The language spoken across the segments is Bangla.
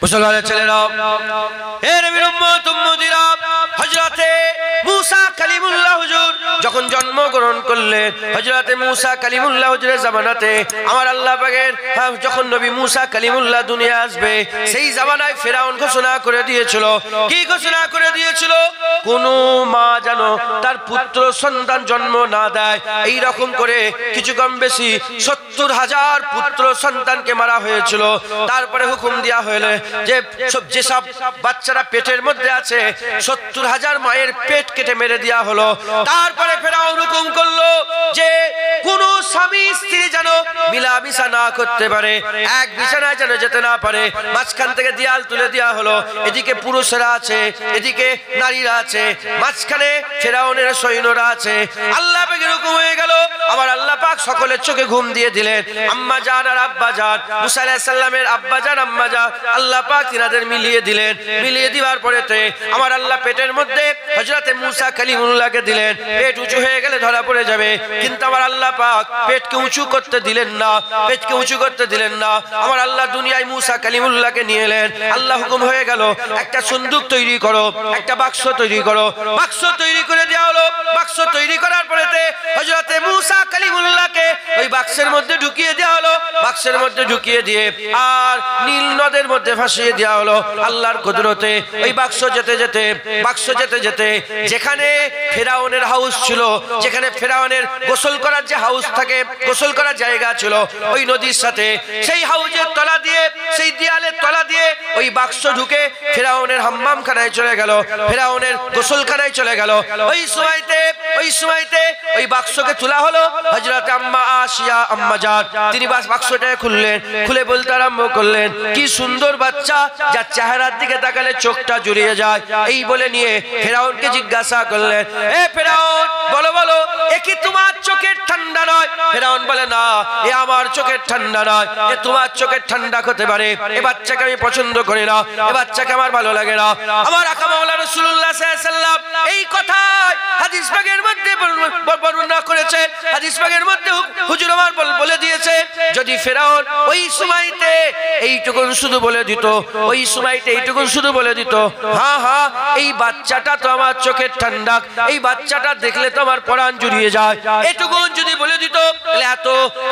মুসলমানের ছেলেরা, হে নবীর উম্মত উম্মতিরা, হযরতে মুসা কালিমুল্লাহ হুজুর যখন জন্মগ্রহণ করলেন, হযরতে মুসা কালিমুল্লাহ হুজুরের জামানাতে আমার আল্লাহ পাকের যখন নবী মুসা কালিমুল্লাহ দুনিয়া আসবে, সেই জামানায় ফেরাউন ঘোষণা করে দিয়েছিল। কি ঘোষণা করে দিয়েছিল? কোন মা যেন তার পুত্র সন্তান জন্ম না দেয়। এই রকম করে কিছু কম বেশি ৭০,০০০ পুত্র সন্তানকে মারা হয়েছিল। তারপরে হুকুম দেওয়া হলো যে যেসব বাচ্চারা পেটের মধ্যে আছে ৭০,০০০ মায়ের পেট কেটে মেরে দেওয়া হলো। তারপরে ফেরাউন হুকুম করলো যে কোন স্বামী স্ত্রী যেন মিলামিশা না করতে পারে, এক বিছানায় যেন যেতে না পারে। মাঝখান থেকে দেয়াল তুলে দেওয়া হলো, এদিকে পুরুষরা আছে, এদিকে নারীরা আছে, মাঝখানে ফেরাউনের সৈন্যরা আছে। আল্লাহ পাকের হুকুম হয়ে গেল। আমার আল্লাহ পাক সকলের চোখে ঘুম দিয়ে দিলেন। আম্মা জান আর আব্বা জান, মুসা আলাইহিস সালামের আব্বা জান আম্মা জান, আল্লাহ পাক তিনাদের মিলিয়ে দিলেন। মিলিয়ে দিবার পরেতে আমার আল্লাহ পেটের মধ্যে হযরতে মুসা কালিমুল্লাহকে দিলেন। পেট উঁচু হয়ে গেলে ধরা পড়ে যাবে, কিন্তু আমার আল্লাহ পাক পেটকে উঁচু করতে দিলেন না, পেটকে উঁচু করতে দিলেন না। আমার আল্লাহ দুনিয়ায় মুসা কালিমুল্লাহকে নিয়ে এলেন। আল্লাহ হুকুম হয়ে গেল, একটা সন্দুক তৈরি করো, একটা বাক্স তৈরি করো। বাক্স তৈরি করে দেওয়া হলো। বাক্স তৈরি করার পরেতে হযরতে মুসা কালিমুল্লাহকে ওই বাক্সের মধ্যে ঢুকিয়ে দেওয়া হলো। বাক্সের মধ্যে ঢুকিয়ে দিয়ে আর নীল নদের মধ্যে ভাসিয়ে দেওয়া হলো। আল্লাহর কুদরতে ওই বাক্স যেতে যেতে যেখানে ফেরাউনের হাউস ছিল, যেখানে ফেরাউনের গোসল করার যে হাউস থাকে, গোসল করার জায়গা ছিল, ওই নদীর সাথে সেই হাউজের তলা দিয়ে, সেই দেয়ালের তলা দিয়ে ওই বাক্স ঢুকে ফেরাউনের হাম্মামখানায় চলে গেল, ফেরাউনের গোসলখানায় চলে গেল। ওই সময়তে ওই বাক্সকে তোলা হলো। হযরত আম্মা আসিয়া আম্মা জান তিনি বাক্সটা খুললেন, খুলে বলতে আরম্ভ করলেন, কি সুন্দর বাচ্চা, যার চেহারার দিকে তাকালে চোখটা জুড়িয়ে যায়। এই বলে নিয়ে ফেরাউনকে জিজ্ঞাসা করলেন, এ ফেরাউন, বলো বলো, এ কি তোমার চোখের ঠান্ডা নয়? ফেরাউন বলে, না, এ আমার চোখের ঠান্ডা নয়, এ তোমার চোখের ঠান্ডা হতে পারে। এ বাচ্চাকে আমি পছন্দ করি না, এ বাচ্চাকে আমার ভালো লাগে না। আমার আকা মাওলানা রাসূলুল্লাহ সাল্লাল্লাহু আলাইহি ওয়াসাল্লাম এই কথাই হাদিস পাকের মধ্যে বর্ণনা করেছে। হাদিস পাকের মধ্যে হুজুর আমার বলে দিয়েছে, যদি ফেরাউন ওই সময়তে এইটুকুন শুধু বলে দিত, ওই সময়তে এইটুকুন শুধু বলে দিত, হ্যাঁ হ্যাঁ, এই বাচ্চাটা তো আমার চোখের ঠান্ডা, এই বাচ্চাটা দেখলে তো আমার প্রাণ জুড়িয়ে যায়, এটুকুন যদি বলে দিত, তাহলে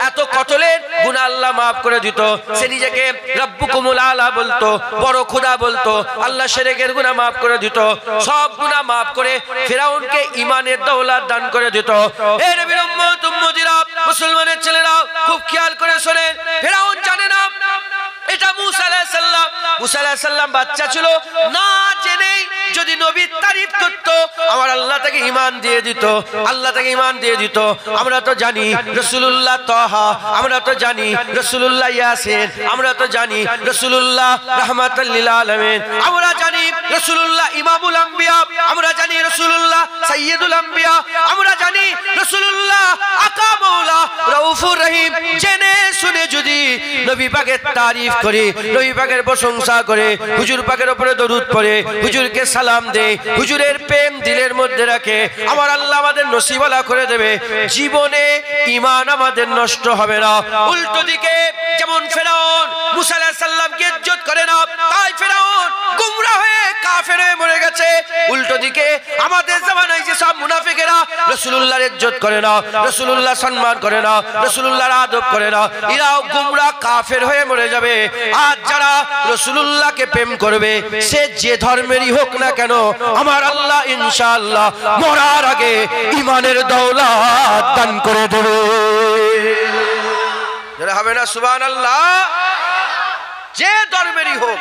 এত কতলের গুনাহ আল্লাহ মাফ করে দিত। সে নিজেকে রব্বুকুমুল আলা বলতো, বড় খোদা বলতো, আল্লাহ শিরকের গুনাহ মাফ করে দিত, সব গুনাহ মাফ করে ফেরাউনকে ঈমানের দৌলত দান করে দিত। হে নবীর উম্মত উম্মতিরা, মুসলমানের ছেলেরা, খুব খেয়াল করে শোনেন। ফেরাউন জানে না এটা মুসা আলাইহিস সালাম। মুসা আলাইহিস সালাম বাচ্চা ছিল, না জেনেই যদি নবীর তারিফ করত, আমার আল্লাহ তাকে ঈমান দিয়ে দিত, আল্লাহ তাকে ঈমান দিয়ে দিত। আমরা তো জানি রাসূলুল্লাহ তাহা, আমরা তো জানি রাসূলুল্লাহ ইয়াসিন, আমরা তো জানি রাসূলুল্লাহ রাহমাতাল লিল আলামিন, আমরা জানি রাসূলুল্লাহ ইমামুল আম্বিয়া, আমরা জানি রাসূলুল্লাহ সাইয়্যিদুল আম্বিয়া, আমরা জানি রাসূলুল্লাহ আকা মাওলা রাউফুর রহিম। জেনে শুনে যদি নবী পাকের তারিফ করে, নবী পাকের প্রশংসা করে, হুজুর পাকের উপরে দরুদ পড়ে, হুজুরকে সালাম দে, হুজুরের প্রেম দিলের মধ্যে রাখে, আমার আল্লাহ আমাদের নসিবওয়ালা করে দেবে। জীবনে ঈমান আমাদের নষ্ট হবে না। উল্টো দিকে যেমন ফেরাউন মুসা আলাইহিস সালামকে ইজ্জত করে না, তাই ফেরাউন গোমরাহ হয়ে কাফের হয়ে মরে গেছে। উল্টো দিকে আমাদের জামানায় যে সব মুনাফিকেরা রাসূলুল্লাহর ইজ্জত করে না, রাসূলুল্লাহ সম্মান করে না, রাসূলুল্লাহর আদব করে না, এরাও গোমরাহ কাফের হয়ে মরে যাবে। আর যারা রাসূলুল্লাহকে প্রেম করবে, সে যে ধর্মেরই হোক না কেন, আমার আল্লাহ ইনশাআল্লাহ মরার আগে ঈমানের দৌলত দান করে দেবে। যারা হবে না সুবহানাল্লাহ, যে ধর্মেরই হোক,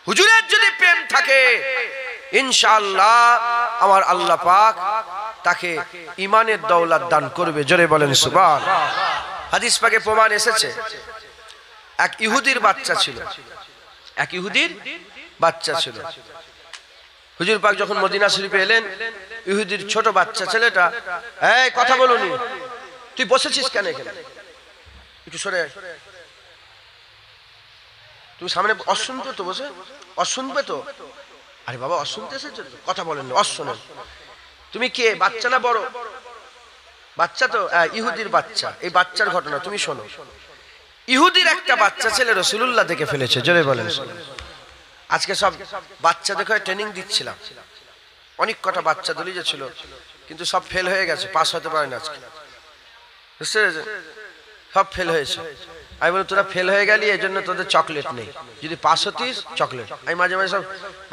হুজুরের যদি প্রেম থাকে, ইনশাআল্লাহ আমার আল্লাহ পাক তাকে ঈমানের দৌলত দান করবে। জোরে বলেন সুবহানাল্লাহ। হাদিস পাকে প্রমাণ এসেছে, এক ইহুদির বাচ্চা ছিল, এক ইহুদির বাচ্চা ছিল। হুজুর পাক যখন মদিনা শরীফে এলেন, ইহুদির ছোট বাচ্চা ছেলেটা, এই কথা বলুনি, তুই বসেছিস কেন এখানে, একটু সরে, তুমি সামনে অশুনবে তো, বসে অশুনবে তো, আরে বাবা অশুনতে এসেছো তো, কথা বলেন না, অশুনেন। তুমি কে, বাচ্চা না বড়? বাচ্চা তো, ইহুদির বাচ্চা। এই বাচ্চার ঘটনা তুমি শোনো। ইহুদির একটা বাচ্চা ছেলে রাসূলুল্লাহ দেখে ফেলেছে, জোরে বলেন। আজকে সব বাচ্চাদের ট্রেনিং দিচ্ছিলাম, অনেক কটা বাচ্চা দলিয়ে ছিল, কিন্তু সব ফেল হয়ে গেছে, পাস হতে পারে না আজকে, বুঝতে পেরেছেন? সব ফেল হয়েছে। আমি বলি তোরা ফেল হয়ে গেলি, এই জন্য তোদের চকলেট নেই, যদি পাস হতিস চকলেট। আমি মাঝে মাঝে সব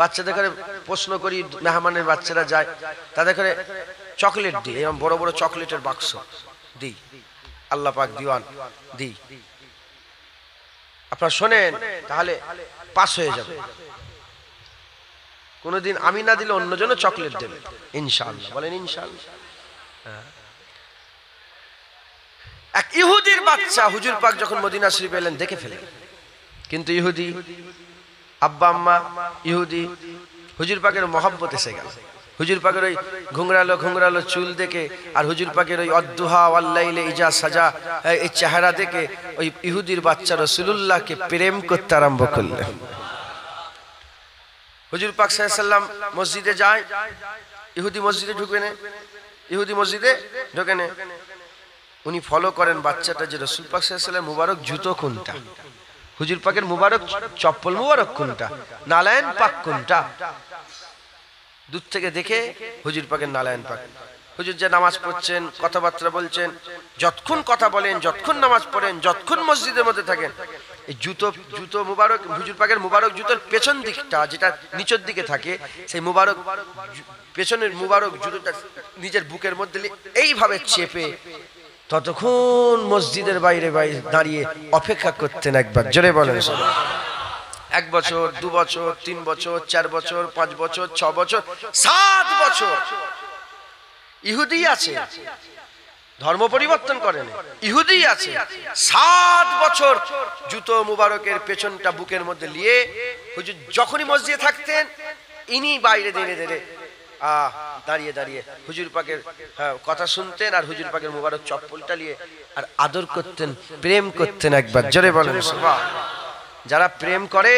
বাচ্চাদের করে প্রশ্ন করি, মেহমানের বাচ্চারা যায়, তাদের করে চকলেট দিই, এরকম বড় বড় চকলেটের বাক্স দিই, আল্লাহ পাক দিওয়ান দিই। আপনারা শোনেন, তাহলে পাস হয়ে যাবে। কোনোদিন আমি না দিলে অন্যজন চকলেট দেবে ইনশাআল্লাহ, বলেন ইনশাআল্লাহ। এক ইহুদির বাচ্চা হুজুর পাক যখন মদিনা শরীফ এলেন দেখে ফেলেন, কিন্তু ইহুদি আব্বা আম্মা ইহুদি, হুজুর পাকের মহব্বত এসে গেল। হুজুর পাকের ওই ঘুংরালো ঘুংরালো চুল দেখে আর হুজুর পাকের ওই অদ্দুহা ওয়াল্লাইলে ইজা সাজা এই চেহারা দেখে ওই ইহুদির বাচ্চা রাসূলুল্লাহকে প্রেম করতে আরম্ভ করলেন। হুজুর পাক সাল্লাল্লাহু আলাইহি ওয়াসাল্লাম মসজিদে যায়, ইহুদি মসজিদে ঢুকে না, ইহুদি মসজিদে ঢোকে না, উনি ফলো করেন বাচ্চাটা যে রাসূল পাক সাল্লাল্লাহু আলাইহি ওয়াসাল্লাম মুবারক জুতো কোনটা, হুজুর পাকের মুবারক চপ্পল মুবারক কোনটা, নালায়েন পাক কোনটা, দূর থেকে দেখে হুজুর পাকের নালায়েন পাক। হুজুর যে নামাজ পড়ছেন, কথাবার্তা বলছেন, যতক্ষণ কথা বলেন, যতক্ষণ নামাজ পড়েন, যতক্ষণ মসজিদের মধ্যে থাকেন, এই জুতো মুবারক, হুজুর পাকের মুবারক জুতোর পেছন দিকটা যেটা নিচের দিকে থাকে, সেই মুবারক পেছনের মুবারক জুতোটা নিজের বুকের মধ্যে এইভাবে চেপে ততক্ষণ মসজিদের বাইরে দাঁড়িয়ে অপেক্ষা করতেন। একবার জোরে বলেন। 1 বছর, 2 বছর, 3 বছর, 4 বছর, 5 বছর, 6 বছর, 7 বছর ইহুদি আছে, ধর্ম পরিবর্তন করেন, ইহুদি আছে, 7 বছর জুতো মুবারকের পেছনটা বুকের মধ্যে নিয়ে হুজুর যখনই মসজিদে থাকতেন, ইনি বাইরে দাঁড়িয়ে দাঁড়িয়ে হুজুর পাকের কথা শুনতেন আর হুজুর পাকের মুবারক চপ্পলটা নিয়ে আর আদর করতেন, প্রেম করতেন। একবার জোরে বলেন সুবহানাল্লাহ। যারা প্রেম করে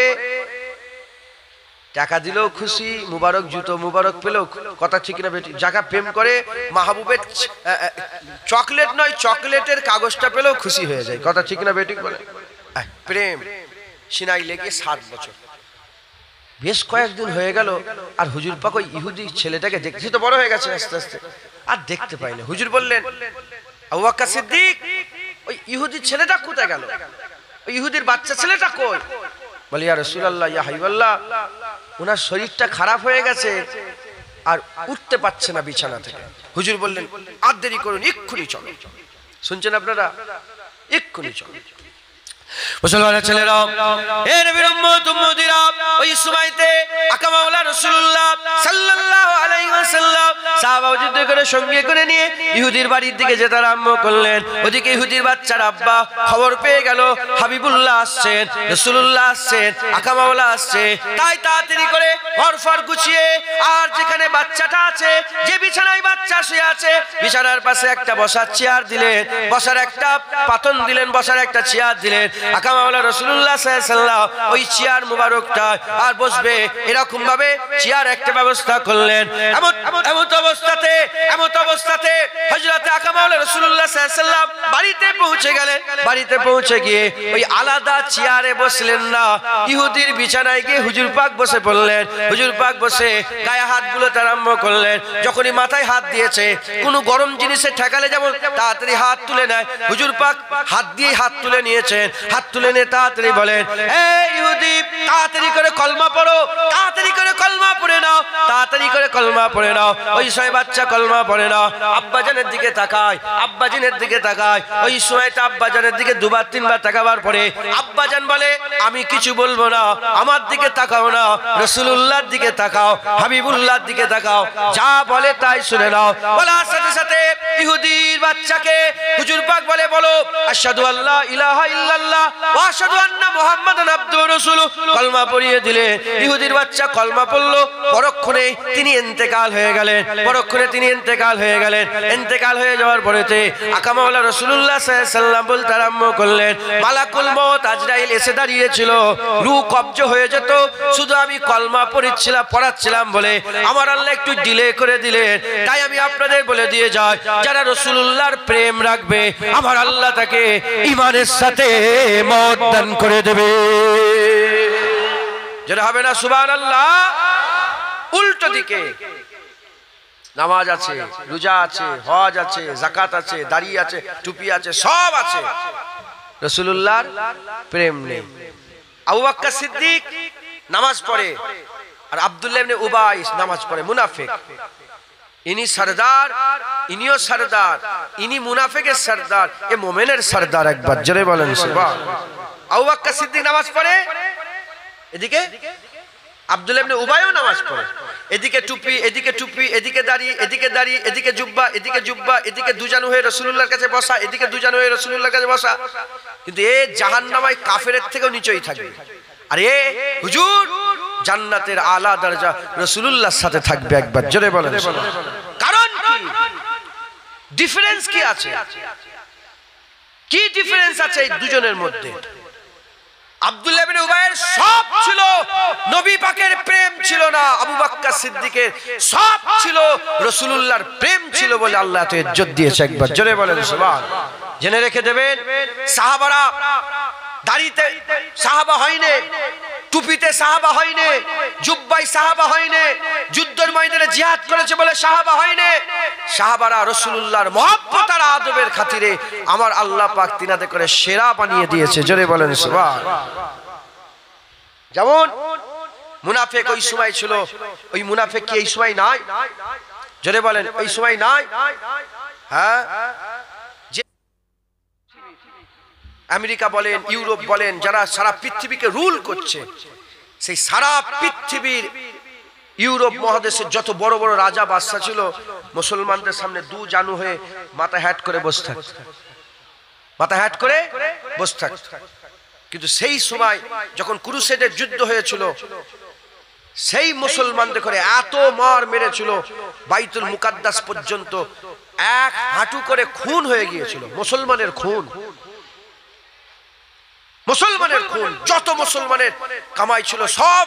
টাকা দিলেও খুশি, মুবারক জুতো মুবারক পেলেও, কথা ঠিক না বেটি? যারা প্রেম করে মাহবুবের চকলেট নয়, চকলেটের কাগজটা পেলেও খুশি হয়ে যায়, কথা ঠিক না বেটি? বলে প্রেম সিনাই লেগে 7 বছর, বেশ কয়েকদিন হয়ে গেল, আর হুজুর পাক ওই ইহুদি ছেলেটাকে দেখছি, তো বড় হয়ে গেছে আস্তে আস্তে, আর দেখতে পাই না। হুজুর বললেন, আবু বকর সিদ্দিক, ওই ইহুদি ছেলেটা কোথায় গেল? ওই ইহুদির বাচ্চা ছেলেটা কই? বলি ইয়া রাসূলুল্লাহ, ইয়া হাবিবাল্লাহ, ওনার শরীরটা খারাপ হয়ে গেছে আর উঠতে পারছে না বিছানা থেকে। হুজুর বললেন, আর দেরি করুন, এক্ষুনি চলো। শুনছেন আপনারা? এক্ষুনি চলো। মুসলমানের ছেলেরা, হে নবীর উম্মত উম্মতিরা, ওই সময়তে আকা মাওলা রাসূলুল্লাহ সাল্লাল্লাহু আলাইহি ওয়াসাল্লাম সাহাবা যুদ্ধ করে সঙ্গে করে নিয়ে ইহুদির বাড়ির দিকে যেতে আরম্ভ করলেন। ওদিকে ইহুদির বাচ্চার আব্বা খবর পেয়ে গেল হাবিবুল্লাহ আসছেন, রাসূলুল্লাহ আসছেন, আকা মাওলা আসছে, তাই তাড়াতাড়ি করে ঘরফর গুছিয়ে আর যেখানে বাচ্চাটা আছে, যে বিছানায় বাচ্চা শুয়ে আছে, বিছানার পাশে একটা বসার চেয়ার দিলেন, বসার একটা পাতন দিলেন, বসার একটা চেয়ার দিলেন। আকা মাওলা রাসূলুল্লাহ সাল্লাল্লাহু আলাইহি ওয়াসাল্লাম ওই চেয়ার মুবারকটা আর বসবে এরকম ভাবে চেয়ার একটা ব্যবস্থা করলেন। এমন অবস্থাতে হযরত আকা মাওলা রাসূলুল্লাহ সাল্লাল্লাহু আলাইহি ওয়াসাল্লাম বাড়িতে পৌঁছে গেলেন। বাড়িতে পৌঁছে গিয়ে ওই আলাদা চেয়ারে বসলেন না, ইহুদির বিছানায় গিয়ে হুজুর পাক বসে পড়লেন। হুজুর পাক বসে গায়ে হাত বুলোতে আরম্ভ করলেন। যখনই মাথায় হাত দিয়েছে, কোনো গরম জিনিসে ঠেকালে যেমন তাড়াতাড়ি হাত তুলে নেয়, হুজুর পাক হাত দিয়ে হাত তুলে নিয়েছেন। হাত তুলে নিয়ে তাড়াতাড়ি বলেন, এই ইহুদি, তাড়াতাড়ি করে কলমা পড়ো, তাড়াতাড়ি করে কলমা পড়ে নাও, তাড়াতাড়ি করে কলমা পড়ে নাও। ওই সময় বাচ্চা কলমা পড়ে নাও, আব্বাজানের দিকে তাকায়, আব্বাজানের দিকে তাকায়। ওই সময়টা আব্বাজানের দিকে 2বার 3বার তাকাবার পরে আব্বাজান বলে, আমি কিছু বলবো না, আমার দিকে তাকাও না, রাসূলুল্লাহর দিকে তাকাও, হাবিবুল্লাহর দিকে তাকাও, যা বলে তাই শুনে নাও। বলার সাথে সাথে ইহুদির বাচ্চাকে হুজুর পাক বলে, বলো আশহাদু আল্লা ইলাহা ইল্লাল্লাহ ওয়া আশহাদু আন্না মুহাম্মাদান আবদুহু ওয়া রাসূলুহু। কলমা পড়িয়ে দিলে ইহুদির বাচ্চা কলমা পড়লো। পরক্ষণে তিনি ইন্তেকাল হয়ে গেলেন। ইন্তেকাল হয়ে যাওয়ার পরেতে আকা মাওলা রাসূলুল্লাহ সাল্লাল্লাহু আলাইহি ওয়াসাল্লাম বলতে আরম্ভ করলেন, মালাকুল মউত আজরাইল এসে দাঁড়িয়েছিল, রূহ কবজ হয়ে যেত, শুধু আমি কলমা পড়াচ্ছিলাম বলে আমার আল্লাহ একটু ডিলে করে দিলেন। তাই আমি আপনাদের বলে দিয়ে যাই, যারা রাসূলুল্লাহর প্রেম রাখবে আমার আল্লাহ তাকে ঈমানের সাথে মওত দান করে দেবে। যারা হবে না সুবহানাল্লাহ। উল্টো দিকে নামাজ আছে, রোজা আছে, হজ আছে, যাকাত আছে, দাড়ি আছে, টুপি আছে, সব আছে, রাসূলুল্লাহর প্রেম নেই। আবু বকর সিদ্দিক নামাজ পড়ে আর আব্দুল্লাহ ইবনে উবাই নামাজ পড়ে, মুনাফিক। ইনি সরদার, ইনিও সরদার, ইনি মুনাফিকের সরদার, এ মুমিনের সরদার। একবার জোরে বলেন সুবহানাল্লাহ। আবু বকর সিদ্দিক নামাজ পড়ে, এদিকে আব্দুল্লাহ ইবনে উবাইও নামাজ পড়ে। এদিকে টুপি, এদিকে টুপি, এদিকে দাড়ি, এদিকে দাড়ি, এদিকে জুব্বা, এদিকে জুব্বা, এদিকে দুজানু হয়ে রাসূলুল্লাহর কাছে বসা, এদিকে দুজানু হয়ে রাসূলুল্লাহর কাছে বসা। কিন্তু এ জাহান্নামায় কাফেরের থেকেও নিচেই থাকবে, আর এ হুজুর জান্নাতের আলা দরজা রাসূলুল্লাহর সাথে থাকবে। একবার জোরে বলেন। কারণ কি? ডিফারেন্স কি আছে? কি ডিফারেন্স আছে এই দুজনের মধ্যে? আব্দুল্লাহ ইবনে উবাইয়ের সব ছিল, নবী পাকের প্রেম ছিল না। আবু বকর সিদ্দিকের সব ছিল, রাসূলুল্লাহর প্রেম ছিল বলে আল্লাহ এত ইজ্জত দিয়েছে। একবার জোরে বলেন সুবহানাল্লাহ। জেনে রেখে দেবেন, সাহাবারা দাড়িতে সাহাবা হয়নি, টুপিতে সাহাবা হয়নি, জুব্বায় সাহাবা হয়নি, যুদ্ধের ময়দানে জিহাদ করেছে বলে সাহাবা হয়নি। সাহাবারা রাসূলুল্লাহর মহব্বত আর আদবের খাতিরে আমার আল্লাহ পাক তিনাদের করে সেরা বানিয়ে দিয়েছে। জোরে বলেন সুবহানাল্লাহ। যেমন মুনাফিক ওই সময় ছিল, ওই মুনাফিক কি এই সময় নাই? জোরে বলেন, ওই সময় নাই? হ্যাঁ, আমেরিকা বলেন, ইউরোপ বলেন, যারা সারা পৃথিবীকে রুল করছে, সেই সারা পৃথিবীর ইউরোপ মহাদেশের যত বড় বড় রাজা বাদশা ছিল, মুসলমানদের সামনে দু জানু হয়ে মাথা হ্যাট করে বসে থাকত, মাথা হ্যাট করে বসে থাকত। কিন্তু সেই সময় যখন ক্রুসেডের যুদ্ধ হয়েছিল, সেই মুসলমানদের করে এত মার মেরেছিল, বাইতুল মুকাদ্দাস পর্যন্ত এক হাঁটু করে খুন হয়ে গিয়েছিল। মুসলমানের খুন, মুসলমানের খুন, যত মুসলমানের কামাই ছিল সব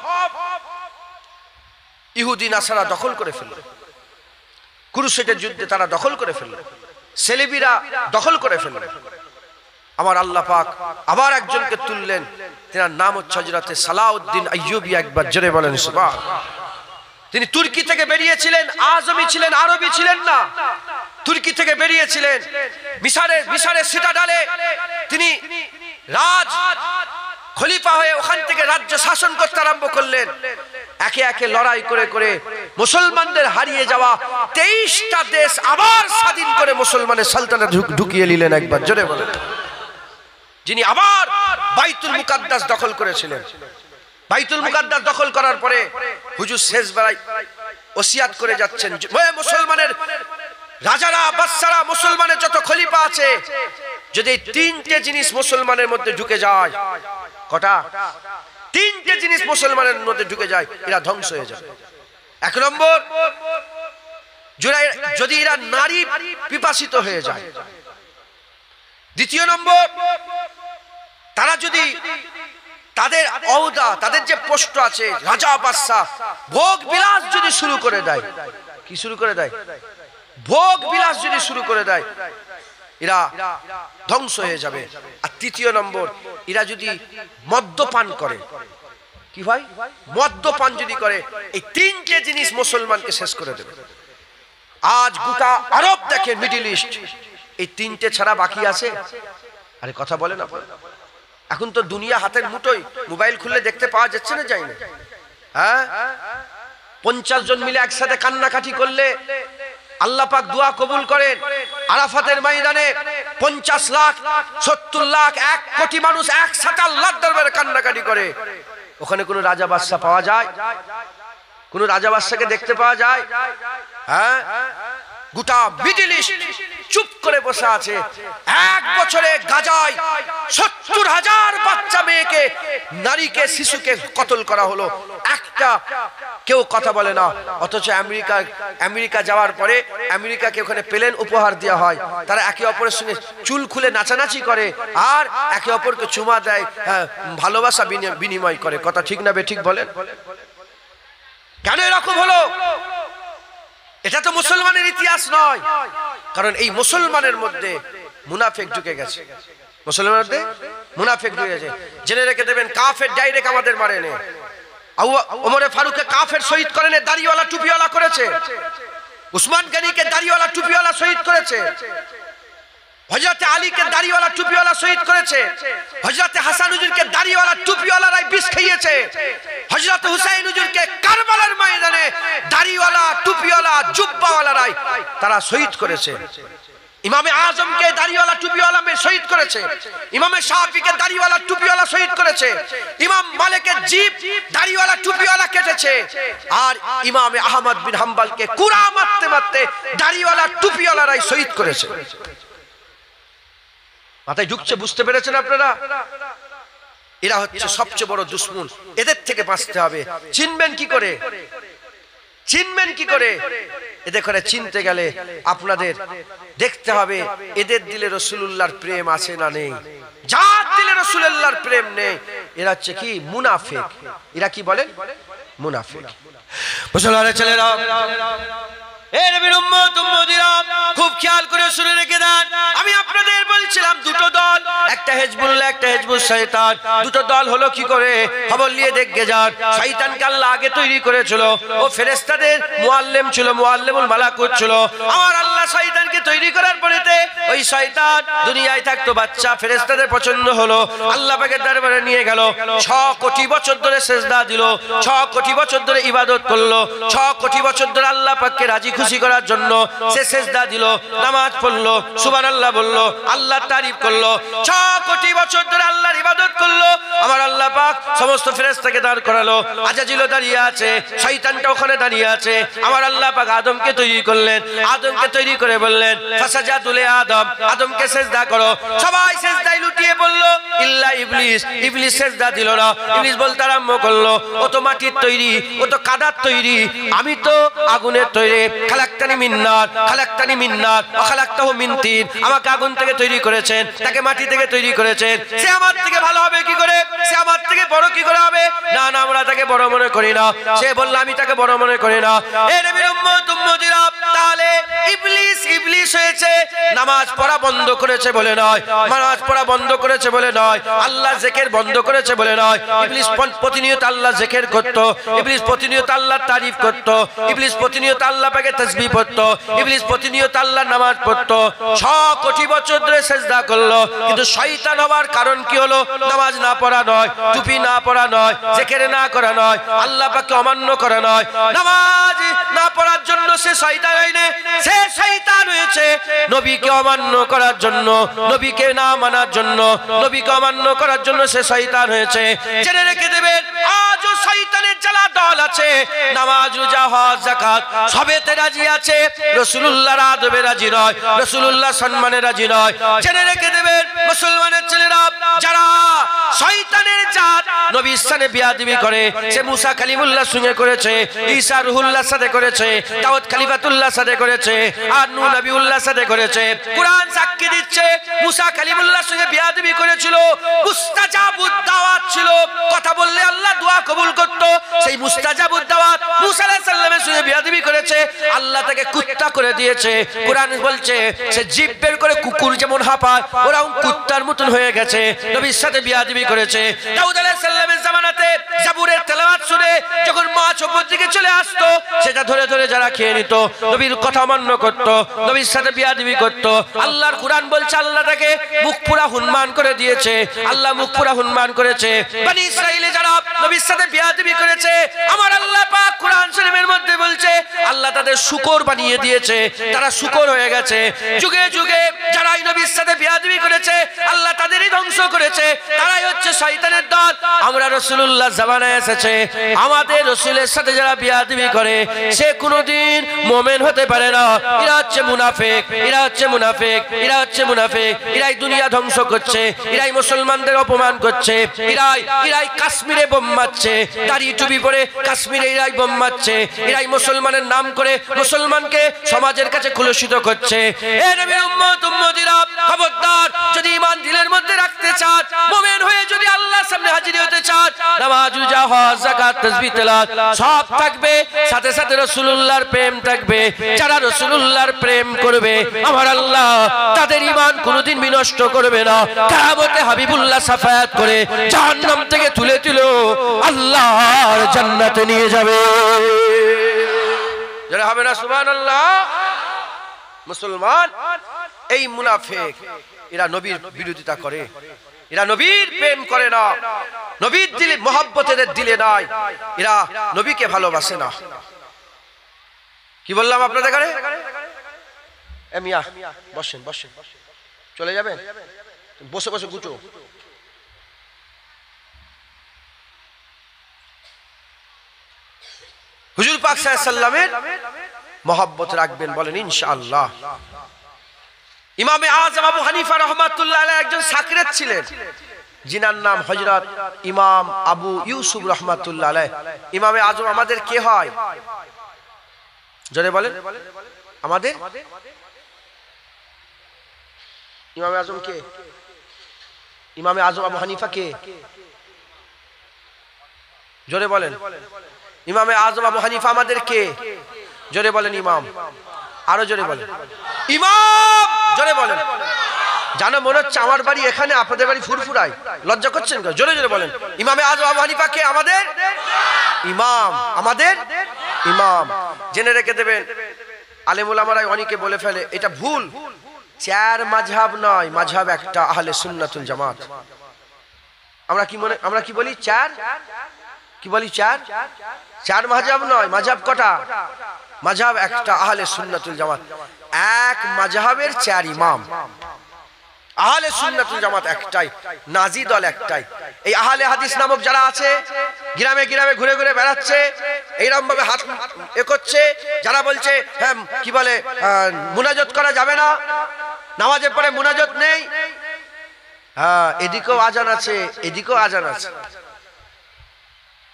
ইহুদি নাসারা দখল করে ফেলল। ক্রুসেডের যুদ্ধে তারা দখল করে ফেলল, সেলেবিরা দখল করে ফেলল। আমার আল্লাহ পাক আবার একজনকে তুললেন, তার নাম হচ্ছে হযরতে সালাউদ্দিন আইয়ুবী। একবার জোরে বলেন সুবহানাল্লাহ। তিনি তুর্কি থেকে বেরিয়েছিলেন, আজমি ছিলেন, আরবি ছিলেন না। তুর্কি থেকে বেরিয়েছিলেন, মিশরের সিটাডালে তিনি রাজ খলিফা হয়ে ওখান থেকে রাজ্য শাসন করতে আরম্ভ করলেন। একে একে লড়াই করে করে মুসলমানদের হারিয়ে যাওয়া 23টা দেশ আবার স্বাধীন করে মুসলমানের সালতানাত ঢুকিয়ে নিলেন। একবার জোরে বলেন। যিনি আবার বাইতুল মুকাদ্দাস দখল করেছিলেন। বাইতুল মুকাদ্দাস দখল করার পরে হুজুর শেষ বেলায় ওসিয়াত করে যাচ্ছেন, মুসলমানের রাজারা, বাদশারা, মুসলমানের যত খলিফা আছে, যদি 3টে জিনিস মুসলমানের মধ্যে ঢুকে যায়, কটা? 3টে জিনিস মুসলমানের মধ্যে ঢুকে যায়, এরা ধ্বংস হয়ে যায়। 1 নম্বর, যদি এরা নারী পিপাসিত হয়ে যায়। 2 নম্বর, তারা যদি তাদের অহদা, তাদের যে পোস্ট আছে, রাজা বাদশা, ভোগ বিলাস যদি শুরু করে দেয়। কি শুরু করে দেয়? ভোগ বিলাস যদি শুরু করে দেয়, এরা ধ্বংস হয়ে যাবে। আর 3 নম্বর, এরা যদি মদ্যপান করে। কি ভাই? মদ্যপান যদি করে, এই 3টে জিনিস মুসলমানকে শেষ করে দেবে। আজ গোটা আরব দেখে, মিডল ইস্ট, এই 3টে ছাড়া বাকি আছে? আরে কথা বলে না। এখন তো দুনিয়া হাতের মুঠোয়, মোবাইল খুললে দেখতে পাওয়া যাচ্ছে না, যাই না? হ্যাঁ, 50 জন মিলে একসাথে কান্নাকাটি করলে আল্লাহ পাক দোয়া কবুল করেন। আরাফাতের ময়দানে 50 লাখ, 70 লাখ, 1 কোটি মানুষ একসাথে আল্লাহর দরবারে কান্নাকাটি করে। ওখানে কোনো রাজা বাদশা পাওয়া যায়? কোন রাজা বাদশাকে দেখতে পাওয়া যায়? হ্যাঁ, গোটা মিডল ইস্ট চুপ করে বসে আছে। 1 বছরে গাজায় 70,000 বাচ্চা, মেয়েকে, নারীকে, শিশুকে কতল করা হলো। একটা কেউ কথা বলে না। অথচ আমেরিকা যাওয়ার পরে আমেরিকাকে ওখানে প্লেন উপহার দেওয়া হয়। তারা একে অপরের সঙ্গে চুল খুলে নাচানাচি করে আর একে অপরকে চুমা দেয়, ভালোবাসা বিনিময় করে। কথা ঠিক না বে ঠিক বলেন? কেন এরকম হলো? এটা তো মুসলমানের ইতিহাস নয়, কারণ এই মুসলমানের মধ্যে মুনাফিক ঢুকে গেছে। মুসলমানের মধ্যে মুনাফিক ঢুকে গেছে। জেনে রেখে দেবেন, কাফের ডাইরেক্ট আমাদের মারে নে। ওমরে ফারুককে কাফের শহীদ করে নে, দাড়িওয়ালা টুপিওয়ালা করেছে। উসমান গনিকে দাড়িওয়ালা টুপিওয়ালা শহীদ করেছে। হযরত আলীকে দাড়িওয়ালা টুপিওয়ালা শহীদ করেছে। হযরত হাসান হুজুরকে দাড়িওয়ালা টুপিওয়ালারাই বিষ খাইয়েছে। হযরত হুসাইন হুজুরকে কারবালার ময়দানে দাড়িওয়ালা টুপিওয়ালা জুব্বাওয়ালারাই তারা শহীদ করেছে। ইমামে আজমকে দাড়িওয়ালা টুপিওয়ালা শহীদ করেছে। ইমামে শাফিকে দাড়িওয়ালা টুপিওয়ালা শহীদ করেছে। ইমাম মালিকের জিব দাড়িওয়ালা টুপিওয়ালা কেটেছে। আর ইমামে আহমদ বিন হাম্বলকে কুরা মারতে মারতে দাড়িওয়ালা টুপিওয়ালারাই শহীদ করেছে। মাথায় ঢুকছে? বুঝতে পেরেছেন আপনারা? এরা হচ্ছে সবচেয়ে বড় দুশমন। এদের থেকে বাঁচতে হবে। চিনবেন কি করে? চিনবেন কি করে? এদের করে চিনতে গেলে আপনাদের দেখতে হবে এদের দিলে রাসূলুল্লাহর প্রেম আছে না নেই। যার দিলে রাসূলুল্লাহর প্রেম নেই, এরা হচ্ছে কি মুনাফিক। এরা কি বলেন? মুনাফিক। মুসলমানের ছেলেরা, এই নবীর উম্মত উম্মতিরা, খুব খেয়াল করে শুনে রেখে দেন। আমি আপনাদের বলছিলাম দুটো দল, একটা হিজবুল্লাহ, একটা হিজবুল শয়তান। দুটো দল হলো কি করে? খবর নিয়ে দেখে যান। শয়তানকে আল্লাহ আগে তৈরি করেছিল, ও ফেরেশতাদের মুআল্লিম ছিল, মুআল্লিমুল মালাকুত ছিল। আমার আল্লাহ শয়তানকে তৈরি করার পরেতে ওই শয়তান দুনিয়ায় থাকতো বাচ্চা, ফেরেশতাদের পছন্দ হলো, আল্লাহ পাকের দরবারে নিয়ে গেল। 6 কোটি বছর ধরে সিজদা দিল, 6 কোটি বছর ধরে ইবাদত করলো, 6 কোটি বছর ধরে আল্লাহ পাককে রাজি খুশি করার জন্য সে সিজদা দিল, নামাজ পড়লো, সুবহানাল্লাহ বললো, আল্লাহর তারিফ করলো। 6 কোটি বছর ধরে আল্লাহর ইবাদত করলো। আমার আল্লাহ পাক সমস্ত ফেরেশতাকে দাঁড় করালো। আজাজিল দাঁড়িয়ে আছে, শয়তানটা ওখানে দাঁড়িয়ে আছে। আমার আল্লাহ পাক আদমকে তৈরি করলেন। আদমকে তৈরি করে বললেন ফাসাজাদু লি আদম, আদমকে সিজদা করো। সবাই সিজদায় লুটিয়ে পড়লো ইল্লা ইবলিস। ইবলিস সিজদা দিল না। ইবলিস বলতে আরম্ভ করলো, ও তো মাটির তৈরি, ও তো কাদার তৈরি, আমি তো আগুনের তৈরি। খালাক্তানি মিন নার, খালাক্তানি মিন নার ওয়া খালাক্তাহু মিন তিন। আমাকে আগুন থেকে তৈরি করেছেন, তাকে মাটি থেকে তৈরি করেছেন। সে আমার থেকে ভালো হবে কি করে? সে আমার থেকে বড় কি করে হবে? না না, আমরা তাকে বড় মনে করি না। সে বলল আমি তাকে বড় মনে করি না। এ নবীর উম্মত উম্মতিরা, তাহলে ইবলিস ইবলিস হয়েছে নামাজ পড়া বন্ধ করেছে বলে নয়, নামাজ পড়া বন্ধ করেছে বলে নয়, আল্লাহ জিকির বন্ধ করেছে বলে নয়। ইবলিস প্রতিনিয়ত আল্লাহ জিকির করত, ইবলিস প্রতিনিয়ত আল্লাহর তারিফ করত, ইবলিস প্রতিনিয়ত আল্লাহ পাকে তাসবিহ পড়ত, ইবলিস প্রতিনিয়ত আল্লাহর নামাজ পড়ত। 6 কোটি বছর ধরে সিজদা করলো, কিন্তু শয়তান হওয়ার কারণ কি হলো? নামাজ না পড়া নয়, টুপি না পড়া নয়, জিকির না করা নয়, আল্লাহ পাককে অমান্য করা নয়। নামাজ না পড়ার জন্য সে শয়তান হয়নি, সে শয়তান হয়েছে নবীকে অমান্য করার জন্য, নবীকে না মানার জন্য, নবীকে অমান্য করার জন্য সে শয়তান হয়েছে। জেনে রেখে দেবেন, আজও শয়তানের জ্বালা দল আছে। নামাজ, রোজা, হজ, যাকাত সবেতে রাজি আছে, রাসূলুল্লাহর আদবে রাজি নয়, রাসূলুল্লাহ সম্মানে রাজি নয়। জেনে রেখে দেবেন মুসলমানের ছেলেরা, যারা শয়তানের জাত নবীর সাথে বিয়াদবি করে, সে মুসা কালিমুল্লাহর সঙ্গে করেছে, ঈসা রুহুল্লাহর সাথে করেছে, দাউদ খলিফাতুল্লাহর সাথে করেছে, আর নূহ নবীউল্লাহর সাথে করেছে। কুরআন সাক্ষী দিচ্ছে মুসা কালিমুল্লাহর সঙ্গে বিয়াদবি করেছিল, মুস্তাজাবুদ দাওয়াত ছিল, কথা বললে আল্লাহ দোয়া কবুল করত। সেই মুস্তাজাবুদ দাওয়াত মুসা আলাইহিস সালামের সঙ্গে বিয়াদবি করেছে, আল্লাহ তাকে কুত্তা করে দিয়েছে। কুরআন বলছে সে জিভ বের করে কুকুর যেমন হাঁপায়, ওরাও কুত্তার মতন হয়ে গেছে, নবীর সাথে বিয়াদবি করেছে। দাউদ আলাইহিস সালামের জামানাতে জাবুরের তেলাওয়াত শুনে যখন মাছ উপর দিকে চলে আসতো, সেটা ধরে ধরে যারা খেয়ে নিত, নবীর কথা অমান্য করত, নবীর সাথে বিয়াদবি করত। আল্লাহর কুরআন বলছে আল্লাহ তাকে মুখ পুরা হুনমান করে দিয়েছে, আল্লাহ মুখ পুরা হুনমান করেছে। বনি ইসরাইলে যারা নবীর সাথে বিয়াদবি করেছে, আমার আল্লাহ পাক কুরআন শরীফের মধ্যে বলছে আল্লাহ তাদের শুকর বানিয়ে দিয়েছে, তারা শুকর হয়ে গেছে। যুগে যুগে যারা নবীর সাথে বিয়াদবি করেছে, আল্লাহ তাদেরই ধ্বংস করেছে, তারাই হচ্ছে শয়তানের দল। আমরা রাসূলুল্লাহ জামানায় এসেছে, আমাদের রাসূলের সাথে যারা বিয়াদবি করে সে কোনোদিন মুমিন হতে পারে না। এরা হচ্ছে মুনাফিক, এরা হচ্ছে মুনাফিক, এরা হচ্ছে মুনাফিক। এরাই দুনিয়া ধ্বংস করছে, এরাই মুসলমানদের অপমান করছে, এরাই কাশ্মীরে বোম মারছে, দাড়ি টুপি পরে কাশ্মীরে এরাই বোম মারছে, এরাই মুসলমানের নাম করে মুসলমানকে সমাজের কাছে কলুষিত করছে। এ নবীর উম্মত উম্মতিরা, খবরদার, যদি ঈমান দিলের মধ্যে রাখতে দিতে চান, মুমিন হয়ে যদি আল্লাহর সামনে হাজির হতে চান, নামাজ, রোজা, হজ, যাকাত, তাসবিহ, তেলাওয়াত সব থাকবে, সাথে সাথে রাসূলুল্লাহর প্রেম থাকবে। যারা রাসূলুল্লাহর প্রেম করবে আমার আল্লাহ তাদের ঈমান কোনোদিন বিনষ্ট করবে না। কিয়ামতে হাবিবুল্লাহ শাফায়াত করে জাহান্নাম থেকে তুলে আল্লাহর জান্নাতে নিয়ে যাবে। যারা হবে না সুবহানাল্লাহ। মুসলমান এই মুনাফিক, এরা নবীর বিরোধিতা করে, এরা নবীর প্রেম করে না, নবীর দিলে মহব্বত এদের দিলে নাই, এরা নবীকে ভালোবাসে না। কি বললাম আপনাদের কাছে? মিয়া বসেন, বসেন, চলে যাবেন, বসে বসে গুছো। হুজুর পাক সাল্লাল্লাহু আলাইহি সাল্লামের মহব্বত রাখবেন, বলেন ইনশাআল্লাহ। ইমামে আযম আবু হানিফা রাহমাতুল্লাহ আলাইহি একজন সাকরেত ছিলেন, যিনার নাম হযরত ইমাম আবু ইউসুফ রাহমাতুল্লাহ আলাইহি। ইমামে আযম আমাদের কে হয়? জোরে বলেন, আমাদের ইমামে আযম কে? ইমামে আযম আবু হানিফা কে? জোরে বলেন। ইমামে আযম আবু হানিফা আমাদের কে? জোরে বলেন ইমাম, আরো জোরে বলেন ইমাম, জোরে বলেন। জানো মনে হচ্ছে আমার বাড়ি এখানে, আপনাদের বাড়ি ফুরফুরায়, লজ্জা করছেন? জোরে জোরে বলেন ইমামে আযম আবু হানিফা কে? আমাদের ইমাম, আমাদের ইমাম। জেনে রেখে দেবেন, আলেম উলামারা অনেকে বলে ফেলে এটা ভুল, চার মাযহাব নয়, মাযহাব একটা, আহলে সুন্নাতুল জামাত। আমরা কি বলি? চার, কি বলি? চার, চার মাযহাব নয়, মাযহাব কটা? মাযহাব একটা, আহলে সুন্নাতুল জামাত। এক মাযহাবের চার ইমাম, আহলে সুন্নাতুল জামাত একটাই, নাজি দল একটাই। এই আহলে হাদিস নামক যারা আছে, গ্রামে গ্রামে ঘুরে ঘুরে বেড়াচ্ছে, এইরকম ভাবে হাত করছে, যারা বলছে হ্যাঁ কি বলে মুনাজাত করা যাবে না, নামাজের পরে মুনাজাত নেই, হ্যাঁ এদিকেও আজান আছে, এদিকেও আজান আছে,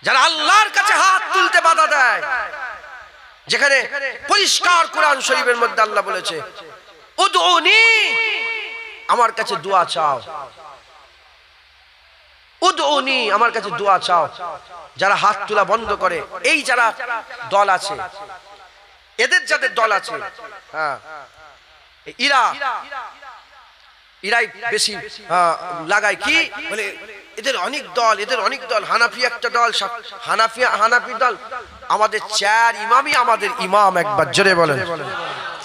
যারা আল্লাহর কাছে হাত তুলতে বাধা দেয়, যেখানে পরিষ্কার কোরআন শরীফের মধ্যে আল্লাহ বলেছে উদউনি, আমার কাছে দোয়া চাও, উদউনি, আমার কাছে দোয়া চাও। যারা হাত তোলা বন্ধ করে, এই যারা দল আছে, এদের যাদের দল আছে, হ্যাঁ ইরাই বেশি লাগায় কি বলে, এদের অনেক দল, এদের অনেক দল, হানাফি একটা দল, হানাফি দল। আমাদের চার ইমামই আমাদের ইমাম, একবার জোরে বলেন।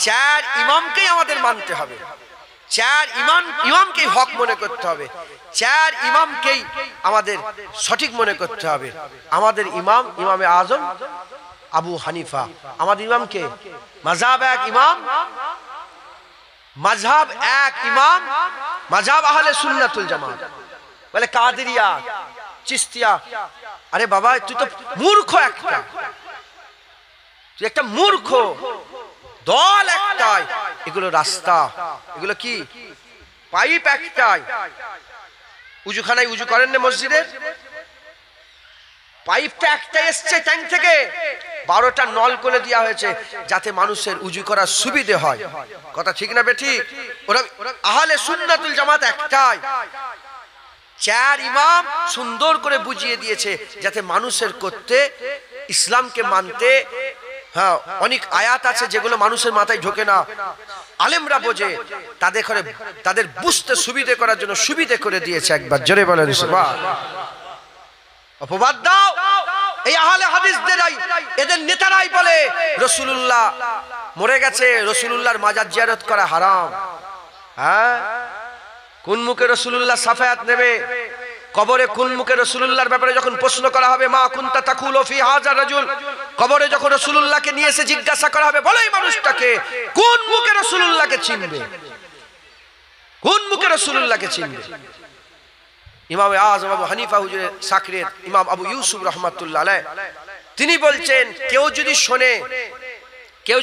চার ইমামকেই আমাদের মানতে হবে, চার ইমামকেই হক মনে করতে হবে, চার ইমামকেই আমাদের সঠিক মনে করতে হবে। আমাদের ইমাম ইমামে আযম আবু হানিফা, আমাদের ইমামকে মাযহাব এক ইমাম, মাযহাব এক ইমাম, মাযহাব আহলে সুন্নাতুল জামাত। বলে কাদেরিয়া, চিশতিয়া, আরে বাবা তুই তো মূর্খ একটা, তুই একটা মূর্খ, দল একটাই, এগুলো রাস্তা, এগুলো কি পাইপ একটাই। উজুখানায় উজু করেন না মসজিদের, পাইপটা একটা এসছে ট্যাঙ্ক থেকে, 12টা নল করে দেওয়া হয়েছে যাতে মানুষের উজু করার সুবিধে হয়। কথা ঠিক না বেঠিক? ওরা আহলে সুন্নাতুল জামাত একটাই, চার ইমাম সুন্দর করে বুঝিয়ে দিয়েছে যাতে মানুষের করতে, ইসলামকে মানতে, হ্যাঁ অনেক আয়াত আছে যেগুলো মানুষের মাথায় ঢোকে না, আলেমরা বোঝে, তাদের বুঝতে সুবিধে করার জন্য সুবিধে করে দিয়েছে। একবার জোরে বলেন সুবহানাল্লাহ। অপবাদ দাও এই আহলে হাদিসদেরই, এদের নেতারাই বলে রাসূলুল্লাহ মরে গেছে, রাসূলুল্লাহর মাজার জিয়ারত করা হারাম। হ্যাঁ, কোন মুখে রাসূলুল্লাহ শাফায়াত নেবে? কবরে কোন মুখে রাসূলুল্লাহর ব্যাপারে যখন প্রশ্ন করা হবে, মা কুনতা তাকুলু ফি হাযা রাজুল, কবরে যখন রাসূলুল্লাহকে নিয়ে এসে জিজ্ঞাসা করা হবে, বলো এই মানুষটাকে, কোন মুখে রাসূলুল্লাহকে চিনবে? কোন মুখে রাসূলুল্লাহকে চিনবে? ইমাম আযম আবু হানিফা হুজুরের সাকরেত ইমাম আবু ইউসুফ রাহমাতুল্লাহ আলাইহি, তিনি বলছেন কেউ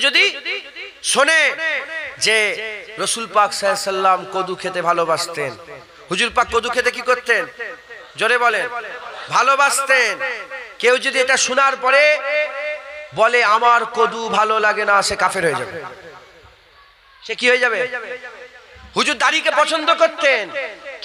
যদি শোনে যে রাসূল পাক সাল্লাল্লাহু আলাইহি সাল্লাম কদু খেতে ভালোবাসতেন, হুজুর পাক কদু খেতে কি করতেন? জোরে বলেন, ভালোবাসতেন। কেউ যদি এটা শোনার পরে বলে আমার কদু ভালো লাগে না, সে কাফের হয়ে যাবে। সে কি হয়ে যাবে? হুজুর দাড়িকে পছন্দ করতেন,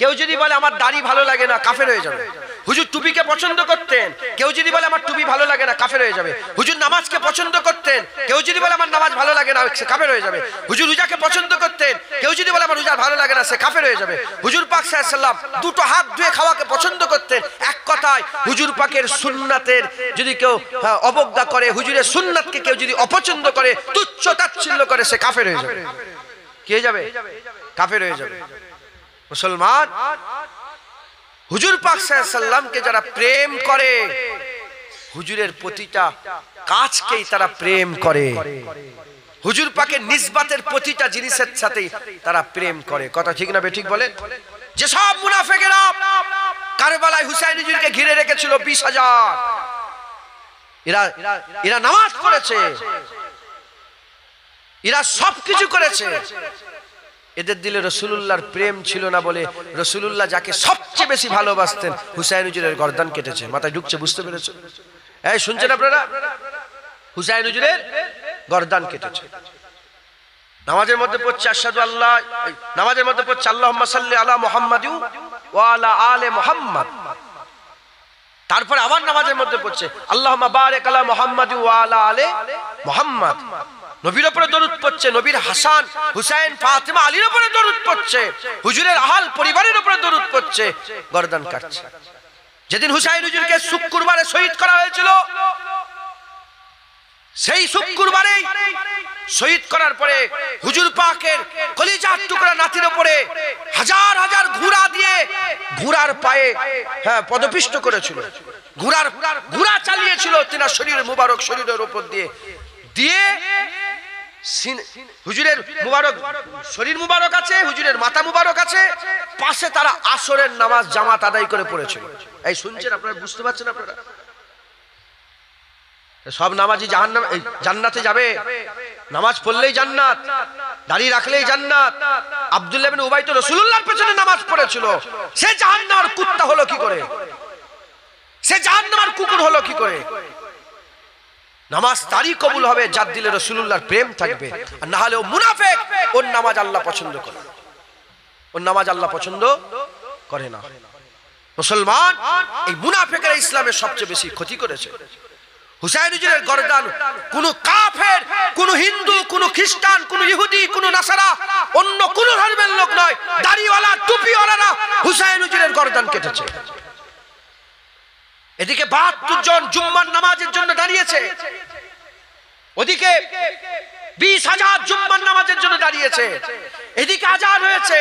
কেউ যদি বলে আমার দাড়ি ভালো লাগে না, কাফের হয়ে যাবে। হুজুর টুপিকে পছন্দ করতেন, কেউ যদি বলে আমার টুপি ভালো লাগে না, কাফের হয়ে যাবে। হুজুর নামাজকে পছন্দ করতেন, কেউ যদি বলে আমার নামাজ ভালো লাগে না, সে কাফের হয়ে যাবে। হুজুর রোজাকে পছন্দ করতেন, কেউ যদি বলে আমার রোজা ভালো লাগে না, সে কাফের হয়ে যাবে। হুজুর পাক সাল্লাল্লাহু আলাইহি ওয়াসাল্লাম দুটো হাত ধুয়ে খাওয়াকে পছন্দ করতেন। এক কথায় হুজুর পাকের সুন্নাতের যদি কেউ অবজ্ঞা করে, হুজুরের সুন্নাতকে কেউ যদি অপছন্দ করে, তুচ্ছ তাচ্ছিল্য করে, সে কাফের হয়ে যাবে। কে যাবে? কাফের হয়ে যাবে। মুসলমান, হুজুর পাক সাল্লাল্লাহু আলাইহি ওয়াসাল্লামকে যারা প্রেম করে, হুজুরের প্রতিটা কাজকেই তারা প্রেম করে। হুজুর পাকের নিসবতের প্রতিটা জিনিসের সাথে তারা প্রেম করে। কথা ঠিক না বেঠিক বলেন? যে সব মুনাফিকেরা কারবালায় হুসাইন হুজুরকে ঘিরে রেখেছিল 20,000, এরা নামাজ পড়েছে, এরা সবকিছু করেছে, এদের দিলে রাসূলুল্লাহর প্রেম ছিল না বলে রাসূলুল্লাহ যাকে সবচেয়ে বেশি ভালোবাসতেন হুসাইন হুজুরের গর্দান কেটেছে। মাথায় ঢুকছে? বুঝতে পেরেছো? এই শুনছেন আপনারা? হুসাইন হুজুরের গর্দান কেটেছে। নামাজের মধ্যে পড়ছে আশহাদু আল্লাহ, নামাজের মধ্যে পড়ছে আল্লাহুম্মা সাল্লি আলা মুহাম্মাদিন ওয়া আলা আলি মুহাম্মাদ। তারপরে আবার নামাজের মধ্যে পড়ছে আল্লাহুম্মা বারিক আলা মুহাম্মাদিন ওয়া আলা আলি মুহাম্মাদ। নবীর উপরে দরুদ পড়ছে, নবীর হাসান হুসাইন ফাতিমা আলীর উপরে দরুদ পড়ছে, হুজুরের আহল পরিবারের উপরে দরুদ পড়ছে, গর্দান কাটছে। যেদিন হুসাইন হুজুরকে শুক্রবারে শহীদ করা হয়েছিল, সেই শুক্রবারে শহীদ করার পরে হুজুর পাকের কলিজার টুকরা নাতির উপরে হাজার হাজার ঘোড়া দিয়ে ঘোড়ার পায়ে পদপিষ্ট করেছিল, ঘোড়া চালিয়েছিল তিনার শরীরের মুবারক শরীরের উপর দিয়ে দিয়ে হুজুরের মুবারক শরীর মুবারক আছে, হুজুরের মাথা মুবারক আছে, পাশে তারা আসরের নামাজ জামাত আদায় করে পড়েছিল। এই শুনছেন আপনারা? বুঝতে পারছেন আপনারা? সব নামাজি জান্নাতে যাবে, নামাজ পড়লেই জান্নাত, দাঁড়িয়ে রাখলেই জান্নাত। আব্দুল্লাহ ইবনে উবাই তো রাসূলুল্লাহর পেছনে নামাজ পড়েছিল, সে জাহান্নামের কুত্তা হলো কি করে? সে জাহান্নামের কুকুর হলো কি করে? নামাজ তারই কবুল হবে যার দিলে রাসূলুল্লাহর প্রেম থাকবে, আর না হলে ও মুনাফিক, ওর নামাজ আল্লাহ পছন্দ করে, ওর নামাজ আল্লাহ পছন্দ করে না। মুসলমান, এই মুনাফিকরা ইসলামের সবচেয়ে বেশি ক্ষতি করেছে। হুসাইন হুজুরের গর্দান কোন কাফের, কোন হিন্দু, কোন খ্রিস্টান, কোন ইহুদি, কোন নাসারা, অন্য কোন ধর্মের লোক নয়, দাড়িওয়ালা টুপিওয়ালারা হুসাইন হুজুরের গর্দান কেটেছে। এদিকে 72 জন জুম্মার নামাজের জন্য দাঁড়িয়েছে, ওদিকে 20,000 জুম্মার নামাজের জন্য দাঁড়িয়েছে। এদিকে আজান হয়েছে,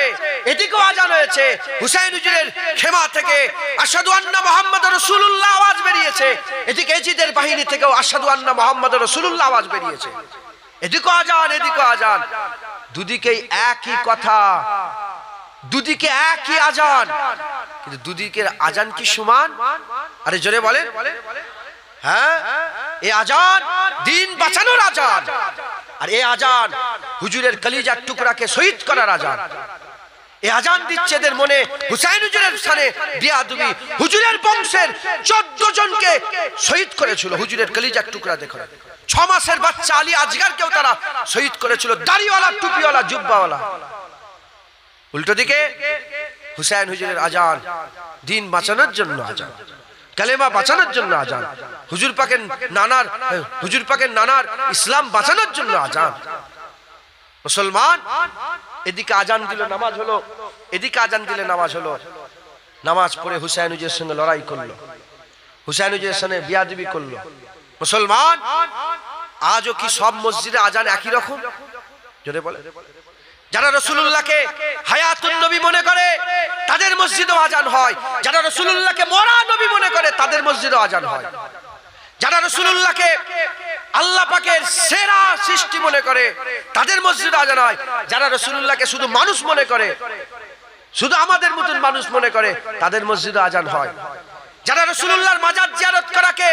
এদিকেও আজান হয়েছে। হুসাইন হুজুরের খেমা থেকে আশহাদু আন্না মুহাম্মাদুর রাসূলুল্লাহ আওয়াজ বেরিয়েছে, এদিকে এজিদের বাহিনী থেকেও আশহাদু আন্না মুহাম্মাদুর রাসূলুল্লাহ আওয়াজ বেরিয়েছে। এদিকেও আজান, এদিকেও আজান, দুদিকেই একই কথা, দুদিকে একই আজান, কিন্তু দুদিকের আজান কি সমান? আরে জোরে বলেন। হ্যাঁ, এই আজান দিন বাঁচানোর আজান, আর এই আজান হুজুরের কলিজার টুকরাকে শহীদ করার আজান। এই আজান দিচ্ছে এদের মনে হুসাইন হুজুরের স্থানে বিয়াদবি। হুজুরের বংশের 14 জনকে শহীদ করেছিল হুজুরের কলিজার টুকরা দেখো। 6 মাসের বাচ্চা আলী আজগারকেও তারা শহীদ করেছিল, দাড়িওয়ালা টুপিওয়ালা জুব্বাওয়ালা। উল্টো দিকে হুসাইন হুজুরের আজান দিন বাঁচানোর জন্য আজান, কালেমা বাঁচানোর জন্য আজান, হুজুর পাকের নানার ইসলাম বাঁচানোর জন্য আজান। মুসলমান, এদিকে আজান দিলে নামাজ হলো, এদিকে আজান দিলে নামাজ হলো। নামাজ পড়ে হুসাইন হুজুরের সঙ্গে লড়াই করলো, হুসাইন হুজুরের সঙ্গে বিয়াদবি করলো। মুসলমান, আজও কি সব মসজিদে আজান একই রকম? জোরে বলে। যারা রাসূলুল্লাহকে হায়াতুন নবী মনে করে তাদের মসজিদেও আজান হয়, যারা রাসূলুল্লাহকে মরা নবী মনে করে তাদের মসজিদেও আজান হয়, যারা রাসূলুল্লাহকে আল্লাহ পাকের সেরা সৃষ্টি মনে করে তাদের মসজিদে আজান হয়, যারা রাসূলুল্লাহকে শুধু মানুষ মনে করে, শুধু আমাদের মতন মানুষ মনে করে তাদের মসজিদে আজান হয়, যারা রাসূলুল্লাহর মাজার জিয়ারত করাকে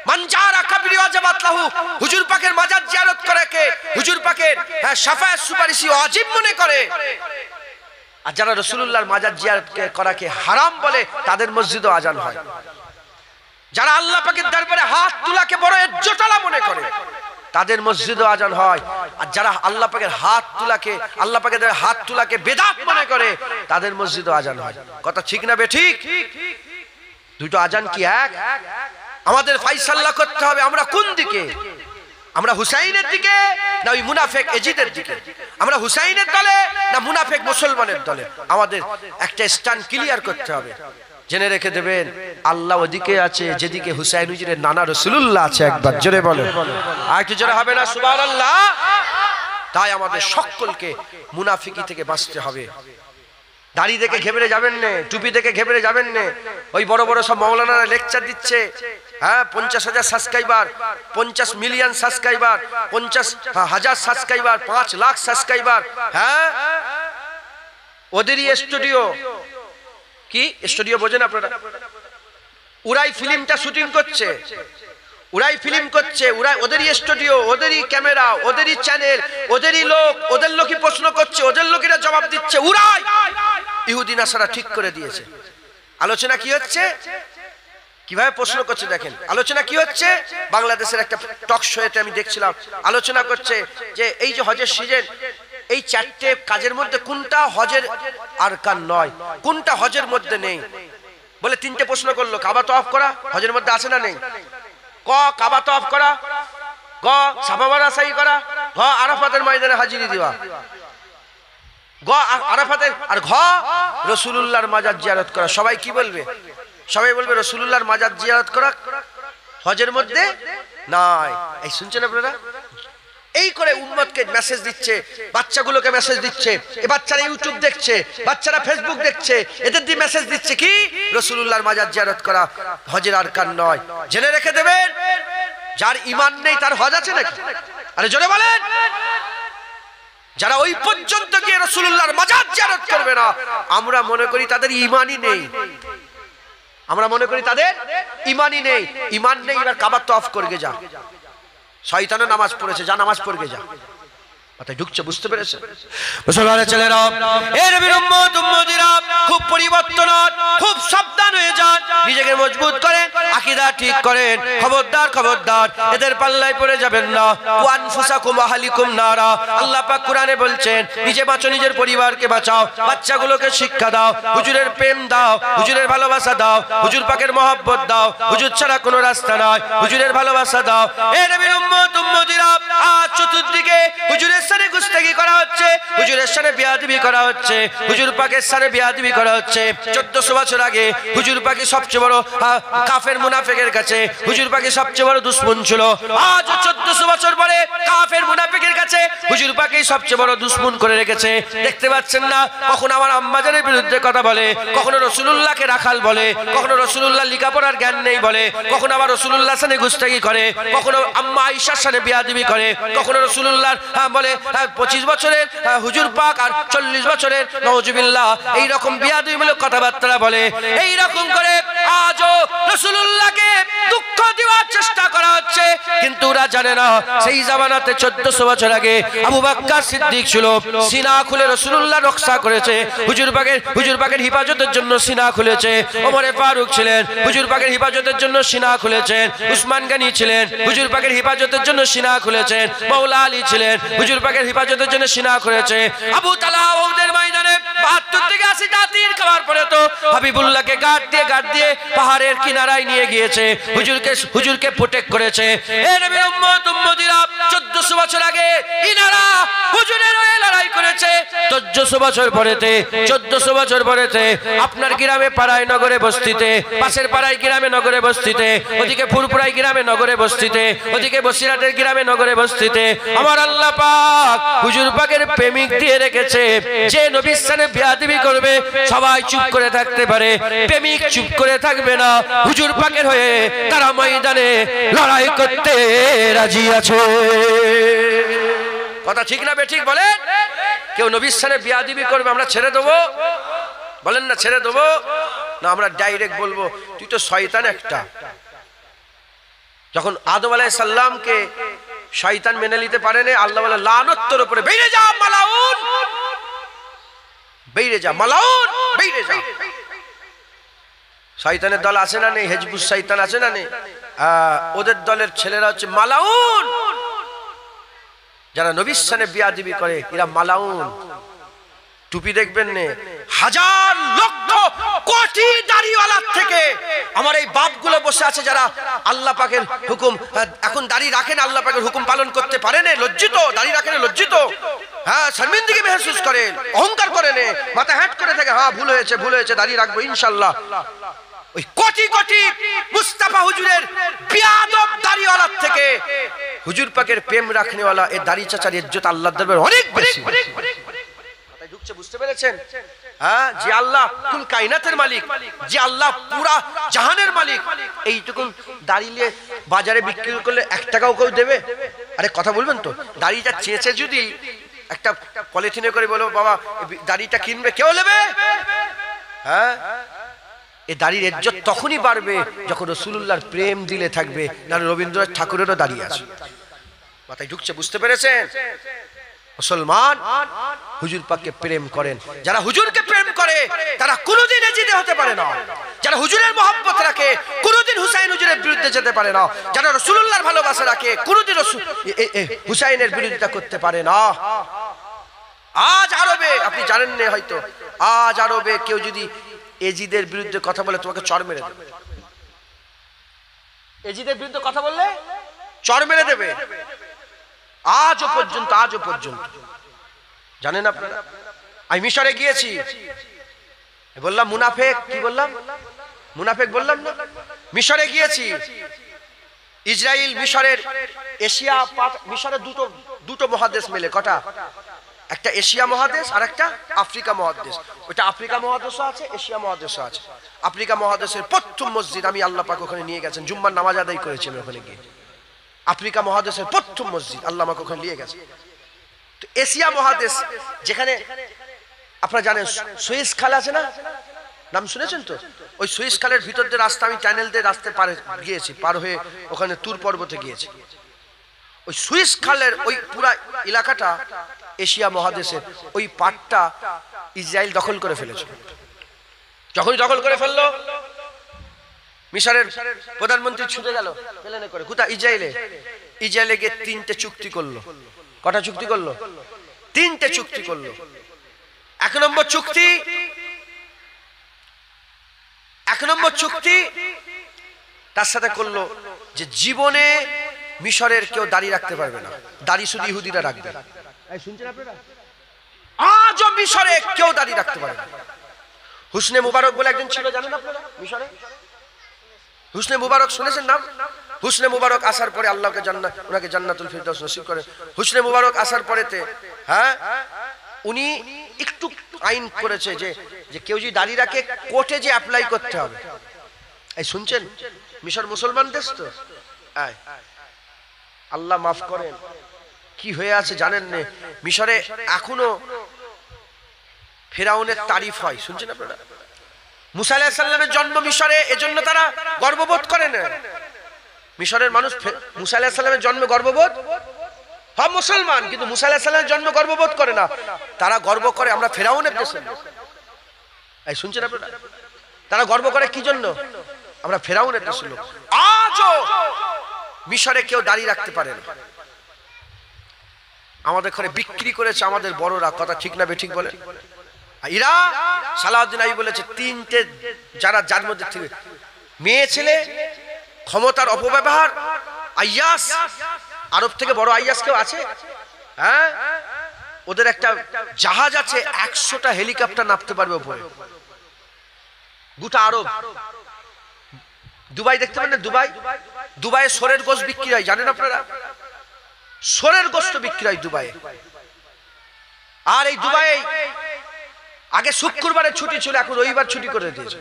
মানজারা কবরি ওয়াজিবাত লাহু, হুজুর পাকের মাজার জিয়ারত করাকে হুজুর পাকের শাফায়াত সুপারিশি ওয়াজিব মনে করে, আর যারা রাসূলুল্লাহর মাজার জিয়ারত করাকে হারাম বলে তাদের মসজিদেও আজান হয়। যারা আল্লাহ পাকের দরবারে হাত তোলাকে বড় ইজ্জতওয়ালা মনে করে তাদের মসজিদে আজান হয়। আর যারা আল্লাহ পাকের হাত তুলাকে বেদাত মনে করে তাদের মসজিদে আজান হয়। কথা ঠিক না বেঠিক? দুটো আজান কি এক? আমাদের ফাইসাল্লা করতে হবে আমরা কোন দিকে, আমরা হুসাইনের দিকে না ওই মুনাফেক এজিদের দিকে, আমরা হুসাইনের দলে না মুনাফেক মুসলমানের দলে। আমাদের একটা স্ট্যান্ড ক্লিয়ার করতে হবে। জেনে রেখে দেবেন আল্লাহ ওদিকে আছে যেদিকে হুসাইন হুজুরের নানা রাসূলুল্লাহ আছে। একবার জোরে বলে, আর একটু জোরে হবে না সুবহানাল্লাহ? তাই আমাদের সকলকে মুনাফিকি থেকে বাঁচতে হবে। দাড়ি দেখে ঘেবড়ে যাবেন না, টুপি দেখে ঘেবড়ে যাবেন না। ওই বড় বড় সব মাওলানারা লেকচার দিচ্ছে, হ্যাঁ 50,000 subscriber, 50 million subscriber, 50,000 subscriber, 5 lakh subscriber, হ্যাঁ ওদেরই স্টুডিও। কি স্টুডিও বোঝেন আপনারা? ওরাই ফিল্মটা শুটিং করছে, ওরাই ফিল্ম করছে, ওদেরই স্টুডিও, ওদেরই ক্যামেরা, ওদেরই চ্যানেল, ওদেরই লোক, ওদের লোকই প্রশ্ন করছে, ওদের লোকেরা জবাব দিচ্ছে। ওরাই ইহুদি নাসারা ঠিক করে দিয়েছে। আলোচনা কি হচ্ছে? কিভাবে প্রশ্ন করছে দেখেন। আলোচনা কি হচ্ছে? বাংলাদেশের একটা টক শোতে আমি দেখছিলাম, আলোচনা করছে যে এই যে হজের সিজন, এই 4টে কাজের মধ্যে কোনটা হজের আরকান নয়, কোনটা হজের মধ্যে নেই। বলে 3টে প্রশ্ন করলো। কাবা তওয়াফ করা হজের মধ্যে আছে না নেই? ক কাবা তওয়াফ করা, গ সাফা মারওয়া সাই করা, ঘ আরাফাতের ময়দানে হাজিরি দেওয়া, গ আরাফাতের, আর ঘ রাসূলুল্লাহর মাজার জিয়ারত করা। সবাই কি বলবে? সবাই বলবে রাসূলুল্লাহর মাজার জিয়ারত করা হজের মধ্যে নাই। এই শুনছেন আপনারা? এই করে উম্মতকে মেসেজ দিচ্ছে, বাচ্চাগুলোকে মেসেজ দিচ্ছে। এই বাচ্চারা ইউটিউব দেখছে, বাচ্চারা ফেসবুক দেখছে, এদের দিয়ে মেসেজ দিচ্ছে কি রাসূলুল্লাহর মাজার জিয়ারত করা হজের আরকান নয়। জেনে রেখে দেবেন যার ঈমান নেই তার হজ আছে নাকি? আরে জোরে বলেন। যারা ওই পর্যন্ত গিয়ে রাসূলুল্লাহর মাজার জিয়ারত করবে না, আমরা মনে করি তাদের ঈমানই নেই। আমরা মনে করি তাদের ঈমানই নেই। ঈমান নেই, এবার কাবা তওয়াফ করবে যা। শয়তানের নামাজ পড়েছে, যা নামাজ পড়বে যা। মাথায় ঢুকছে, বুঝতে পেরেছেন? মুসলমানের ছেলেরা, এই নবীর উম্মত উম্মতিরা খুব পরিবর্তন, খুব সাবধান হয়ে যান, নিজেকে মজবুত করেন, আকীদা ঠিক করেন। খবরদার খবরদার এদের পাল্লায় পড়ে যাবেন না। ওয়ানফুসাকুম আহলিকুম নারা, আল্লাহ পাক কোরআনে বলছেন নিজে বাঁচো, নিজের পরিবারকে বাঁচাও, বাচ্চাগুলোকে শিক্ষা দাও, হুজুরের প্রেম দাও, হুজুরের ভালোবাসা দাও, হুজুর পাকের মহব্বত দাও। হুজুর ছাড়া কোনো রাস্তা নাই, হুজুরের ভালোবাসা দাও। এই নবীর উম্মত উম্মতিরা, আজ চতুর্দিকে হুজুরের সাথে গুস্তাখি করা হচ্ছে, হুজুরের সাথে বেয়াদবি করা হচ্ছে, হুজুর পাকের সাথে বেয়াদবি করা হচ্ছে। 1400 বছর আগে হুজুর পাকে সবচেয়ে বড় কাফের মুনাফিকের কাছে হুজুর পাকে সবচেয়ে বড় দুশমন ছিল। আজ 1400 বছর পরে কাফের মুনাফিকের কাছে হুজুর পাকে সবচেয়ে বড় দুশমন করে রেখেছে। দেখতে পাচ্ছেন না? কখনো আমার আম্মাজানের বিরুদ্ধে কথা বলে, কখনো রাসূলুল্লাহকে রাখাল বলে, কখনো রাসূলুল্লাহ লেখাপড়ার জ্ঞান নেই বলে, কখনো আবার রাসূলুল্লাহর সাথে গুস্তাখি করে, কখনো আম্মা আয়েশার সাথে বেয়াদবি করে, কখনো রাসূলুল্লাহর বলে 25 বছরের হুজুর পাক আর 40 বছরের নাউজুবিল্লাহ এইরকম বিয়াদবিমূলক কথাবার্তা বলে। এই রকম করে আজও রাসূলুল্লাহকে দুঃখ দেওয়ার চেষ্টা করা হচ্ছে, কিন্তু ওরা জানে না সেই জামানাতে 1400 বছর আগে আবু বকর সিদ্দিক ছিল, সিনা খুলে রাসূলুল্লাহ রক্ষা করেছে। হুজুর পাকের হিফাজতের জন্য সিনা খুলেছে। ওমরে ফারুক ছিলেন, হুজুর পাকের হিফাজতের জন্য সিনা খুলেছেন। উসমান গনি ছিলেন, হুজুর পাকের হিফাজতের জন্য সিনা খুলেছেন। মাওলা আলী ছিলেন, হুজুর পাকের হিফাজতের জন্য সিনা খুলেছে। আবু তালহা ওহুদের ময়দানে 72 থেকে 80 জাতির খাবার পরে তো হাবিবুল্লাহকে গার্ড দিয়ে পাহাড়ের কিনারায় নিয়ে গিয়েছে, হুজুরকে প্রোটেক্ট করেছে। এই নবীর উম্মত উম্মতিরা 1400 বছর আগে ইনারা হুজুরের হয়ে লড়াই করেছে। 1400 বছর পরেতে আপনার গ্রামে পাড়ায় নগরে বস্তিতে, পাশের পাড়ায় গ্রামে নগরে বস্তিতে, ওদিকে ফুরপুরায় গ্রামে নগরে বস্তিতে, ওদিকে বসিরহাটের গ্রামে নগরে বস্তিতে আমার আল্লাহ পাক হুজুর পাকের প্রেমিক দিয়ে রেখেছে। যে নবীর সাথে বেয়াদবি করবে সবাই চুপ করে থাকতে পারে, প্রেমিক চুপ করে থাকবে না। হুজুর পাকের হয়ে তারা ময়দানে লড়াই করতে রাজি আছে। কথা ঠিক না বেঠিক বলেন? কেউ নবীর সাথে বেয়াদবি করবে আমরা ছেড়ে দেবো? বলেন না ছেড়ে দেবো না? আমরা ডাইরেক্ট বলবো তুই তো শয়তান একটা। যখন আদম আলাইহিস সালামকে শয়তান মেনে নিতে পারে না, আল্লাহ বলে লানত তোর উপরে, বেরিয়ে যা মালাউন, বেরিয়ে যা মালাউন, বেরিয়ে যা। শয়তানের দল আছে না নেই? হেজবুস শয়তান আছে না নেই? ওদের দলের ছেলেরা হচ্ছে মালাউন। যারা নবীর সামনে বিয়াদবি করে এরা মালাউন। টুপি দেখবেন না, হাজার লক্ষ কোটি দাড়িওয়ালার থেকে আমার এই বাপগুলো বসে আছে যারা আল্লাহ পাকের হুকুম এখন দাড়ি রাখেন, আল্লাহ পাকের হুকুম পালন করতে পারে না, লজ্জিত, দাড়ি রাখেন লজ্জিত, হ্যাঁ শর্মিন্দগি মেহসুস করেন, অহংকার করেন, মাথা হ্যাট করে থাকে, হ্যাঁ ভুল হয়েছে দাড়ি রাখবো ইনশাআল্লাহ। ওই কোটি কোটি মুস্তাফা হুজুরের বিয়াদব দাড়িওয়ালার থেকে হুজুর পাকের প্রেম রাখনেওয়ালা এই দাড়ি চাচার ইজ্জত আল্লাহর দরবারে অনেক বেশি। ঢুকছে, বুঝতে পেরেছেন? হ্যাঁ, যে আল্লাহ কুল কায়নাতের মালিক, যে আল্লাহ পুরা জাহানের মালিক, এইটুকু দাড়ি নিয়ে বাজারে বিক্রি করলে 1 টাকাও কেউ দেবে? আরে কথা বলবেন তো, দাড়িটা চেয়েছে যদি একটা পলিথিনে করে বলো বাবা দাড়িটা কিনবে, কেউ নেবে? হ্যাঁ, এই দাড়ির ইজ্জত তখনই বাড়বে যখন রাসূলুল্লাহর প্রেম দিলে থাকবে, না রবীন্দ্রনাথ ঠাকুরেরও দাড়ি আছে। মাথায় ঢুকছে, বুঝতে পেরেছেন? মুসলমান হুজুর পাককে প্রেম করেন, যারা হুজুরকে প্রেম করে তারা কোনোদিন এজিদে হতে পারে না, যারা হুজুরের মহব্বত রাখে কোনোদিন হুসাইন হুজুরের বিরুদ্ধে যেতে পারে না, যারা রাসূলুল্লাহর ভালোবাসা রাখে কোনোদিন হুসাইনের বিরোধিতা করতে পারে না। আজ আরবে আপনি জানেন না হয়তো, আজ আরবে কেউ যদি এজিদের বিরুদ্ধে কথা বলে তোমাকে চড় মেরে দেবে। এজিদের বিরুদ্ধে কথা বললে চড় মেরে দেবে। আজও পর্যন্ত জানেন আপনারা? আমি মিশরে গিয়েছি, বললাম মুনাফেক, কি বললাম? মুনাফেক বললাম না? মিশরে গিয়েছি, ইসরায়েল মিশরের এশিয়া, মিশরের দুটো মহাদেশ মিলে কটা? একটা এশিয়া মহাদেশ আর একটা আফ্রিকা মহাদেশ। ওইটা আফ্রিকা মহাদেশও আছে, এশিয়া মহাদেশও আছে। আফ্রিকা মহাদেশের প্রথম মসজিদ আমি আল্লাহ পাক ওখানে নিয়ে গেছেন, জুম্মার নামাজ আদায় করেছি আমি ওখানে গিয়ে। আফ্রিকা মহাদেশের প্রথম মসজিদ আল্লাহ আমাকে ওখানে নিয়ে গেছে। তো এশিয়া মহাদেশ যেখানে আপনারা জানেন সুয়েজ খাল আছে না, নাম শুনেছেন তো? ওই সুয়েজ খালের ভিতর দিয়ে রাস্তা, আমি টানেল দিয়ে রাস্তায় গিয়েছি, পার হয়ে ওখানে তুর পর্বতে গিয়েছি। ওই সুয়েজ খালের ওই পুরা এলাকাটা এশিয়া মহাদেশের ওই পাটটা ইসরায়েল দখল করে ফেলেছে। যখনই দখল করে ফেললো, মিশরের প্রধানমন্ত্রী ছুটে গেল প্লেনে করে কোথায়? ইসরায়েলে গিয়ে 3টে চুক্তি করলো। কটা চুক্তি করলো? 3টে চুক্তি করলো। 1 নম্বর চুক্তি তার সাথে করলো যে জীবনে মিশরের কেউ দাড়ি রাখতে পারবে না, দাড়ি শুধু ইহুদিরা রাখবে। শুনছেন আপনারা? আজও মিশরে কেউ দাড়ি রাখতে পারবে না। হুসনে মুবারক বলে একজন ছিল, জানেন আপনারা? মিশরে হুসনে মুবারক শুনেছেন নাম? হুসনে মুবারক আসার পরে আল্লাহকে ওনাকে জান্নাতুল ফিরদাউস নসিব করেন। হুসনে মুবারক আসার পরেতে হ্যাঁ উনি একটু আইন করেছে যে কেউ যদি দাড়ি রাখে কোর্টে যে অ্যাপ্লাই করতে হবে। এই শুনছেন? মিশর মুসলমান দেশ তো, আল্লাহ মাফ করেন, কি হয়ে আছে জানেন না? মিশরে এখনো ফেরাউনের তারিফ হয়, শুনছেন আপনারা? মুসা আলাইহিস সালামের জন্ম মিশরে, এজন্য তারা গর্ববোধ করে না। মিশরের মানুষ মুসা আলাইহিস সালামের জন্মে গর্ববোধ, হ্যাঁ মুসলমান, কিন্তু মুসা আলাইহিস সালামের জন্মে গর্ববোধ করে না। তারা গর্ব করে আমরা ফেরাউনের দেশের লোক। এই শুনছেন আপনারা? তারা গর্ব করে কি জন্য? আমরা ফেরাউনের দেশের লোক। আজও মিশরে কেউ দাড়ি রাখতে পারে না। আমাদের ঘরে বিক্রি করেছে আমাদের বড়রা, কথা ঠিক না বেঠিক বলে? এরা সালাউদ্দিন আইয়ুবী বলেছে 3টে যার মধ্যে থেকে মেয়ে ছেলে, ক্ষমতার অপব্যবহার, আইয়াস, আরব থেকে বড় আইয়াস কেউ আছে? হ্যাঁ, ওদের একটা জাহাজ আছে, 100টা হেলিকপ্টার নামতে পারবে উপরে, গোটা আরব। দুবাই দেখতে পারেন না? দুবাইয়ে সোরের গোশত বিক্রি হয়, জানেন আপনারা? সোরের গোশত বিক্রি হয় দুবাইয়ে। আর এই দুবাইয়ে আগে শুক্রবারের ছুটি ছিল, এখন রবিবার ছুটি করে দিয়েছে।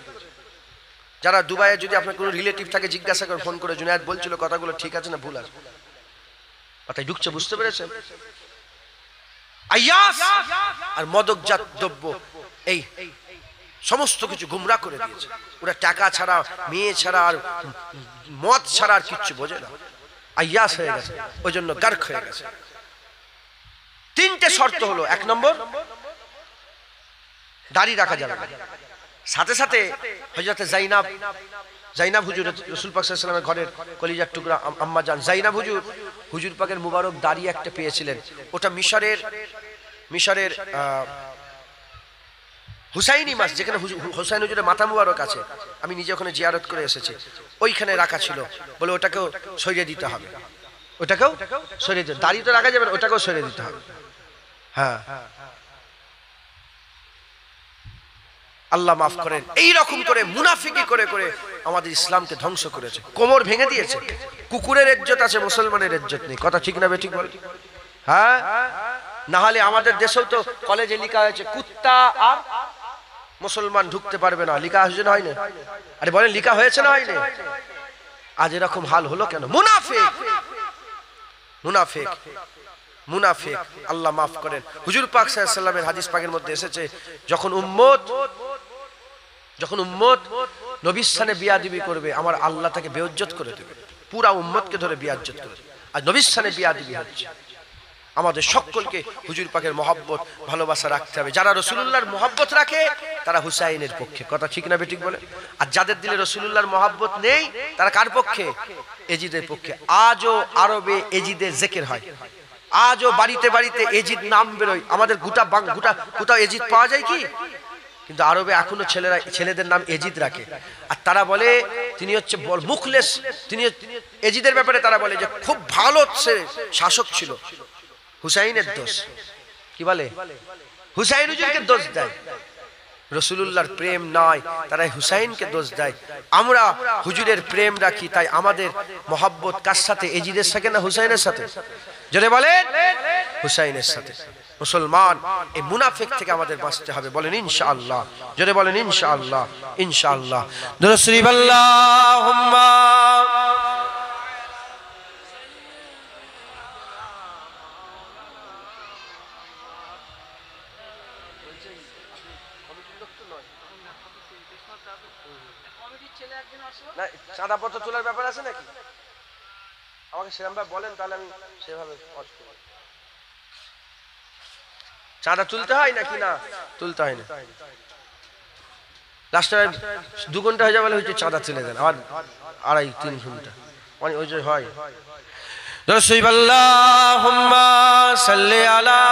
যারা দুবাইয়ে যদি আপনার কোনো রিলেটিভ থাকে জিজ্ঞাসা করে, ফোন করে জুনায়েদ বলছিল কথাগুলো ঠিক আছে না ভুল আছে, কথায় ঢুকছে, বুঝতে পেরেছেন? আইয়াস আর মদকজাত দ্রব্য এই সমস্ত কিছু গুমরা করে দিয়েছে। ওরা টাকা ছাড়া, মেয়ে ছাড়া আর মদ ছাড়া আর কিচ্ছু বোঝে না, আইয়াস হয়ে গেছে, ওই জন্য গার্ক হয়ে গেছে। 3টে শর্ত হলো, 1 নম্বর দাড়ি রাখা যাবে না। সাথে সাথে হযরত যায়েনব জাইনাব হুজুর, রাসূল পাক সাল্লাল্লাহু আলাইহি ওয়াসাল্লামের ঘরের কলিজার টুকরা আম্মা জান জাইনাব হুজুর, হুজুর পাকের মুবারক দাড়ি একটা পেয়েছিলেন। ওটা মিশরের হুসাইনি মাস, যেখানে হুসাইন হুজুরের মাথা মুবারক আছে, আমি নিজে ওখানে জিয়ারত করে এসেছি, ওইখানে রাখা ছিল। বলে ওটাকেও সরিয়ে দিতে হবে, ওটাকেও সরিয়ে দিতে, দাড়ি তো রাখা যাবে না, ওটাকেও সরিয়ে দিতে হবে। হ্যাঁ, আল্লাহ মাফ করেন। এই রকম করে মুনাফিকি করে করে আমাদের ইসলামকে ধ্বংস করেছে, কোমর ভেঙে দিয়েছে। কুকুরের ইজ্জত আছে, মুসলমানের ইজ্জত নেই। কথা ঠিক না বেঠিক বল? হ্যাঁ, না হলে আমাদের দেশেও তো কলেজে লেখা হয়েছে কুত্তা আর মুসলমান ঢুকতে পারবে না, লেখা হয়েছে না হয়নি? আরে বলেন লেখা হয়েছে না হয়নি? আজ এরকম হাল হলো কেন? মুনাফিক, মুনাফিক, মুনাফিক। আল্লাহ মাফ করেন। হুজুর পাক সাল্লাল্লাহু আলাইহি ওয়াসাল্লামের হাদিস পাকের মধ্যে এসেছে, যখন উম্মত নবীর সামনে বিয়াদবি করবে, আমার আল্লাহ তাকে বেইজ্জত করে দেবে, পুরা উম্মতকে ধরে বিয়াজ্জত করে দেবে। আর নবীর সামনে বিয়াদবি হচ্ছে। আমাদের সকলকে হুজুর পাকের মহব্বত ভালোবাসা রাখতে হবে। যারা রাসূলুল্লাহর মহব্বত রাখে তারা হুসাইনের পক্ষে। কথা ঠিক না বেঠিক বলে? আর যাদের দিলে রাসূলুল্লাহর মহব্বত নেই তারা কার পক্ষে? এজিদের পক্ষে। আজও আরবে এজিদের জিকির হয়, আজও বাড়িতে বাড়িতে এজিদ নাম বেরোয়। আমাদের গোটা এজিদ পাওয়া যায় কি? কিন্তু আরবে এখনো ছেলেদের নাম এজিদ রাখে। আর তারা বলে তিনি হচ্ছে মুখলেস, তিনি এজিদের ব্যাপারে তারা বলে যে খুব ভালো শাসক ছিল। হুসাইনের দোষ কি বলে? হুসাইন হুজুরকে দোষ দেয়, রাসূলুল্লাহর প্রেম নাই, তারা হুসাইনকে দোষ দেয়। আমরা হুজুরের প্রেম রাখি, তাই আমাদের মহব্বত কার সাথে? এজিদের সাথে না হুসাইনের সাথে? জোরে বলেন, হুসাইনের সাথে। মুসলমান এই মুনাফিক থেকে আমাদের বাঁচতে হবে। বলেন ইনশাআল্লাহ, জোরে বলেন ইনশাআল্লাহ, ইনশাআল্লাহ। দুরূদ শরীফ আল্লাহুম্মা না। চাঁদা পত্র তোলার ব্যাপার আছে নাকি? আমাকে সেরকম ভাবে বলেন, তাহলে আমি সেভাবে চাঁদা তুলতে হয় নাকি না তুলতে হয় না? লাস্টে 2 ঘন্টা হয়ে যাবে হচ্ছে চাঁদা তুলে দেন, আবার 2.5-3 ঘন্টা মানে ওই যে হয়। রাসূলুল্লাহ আল্লাহুম্মা সাল্লি আলা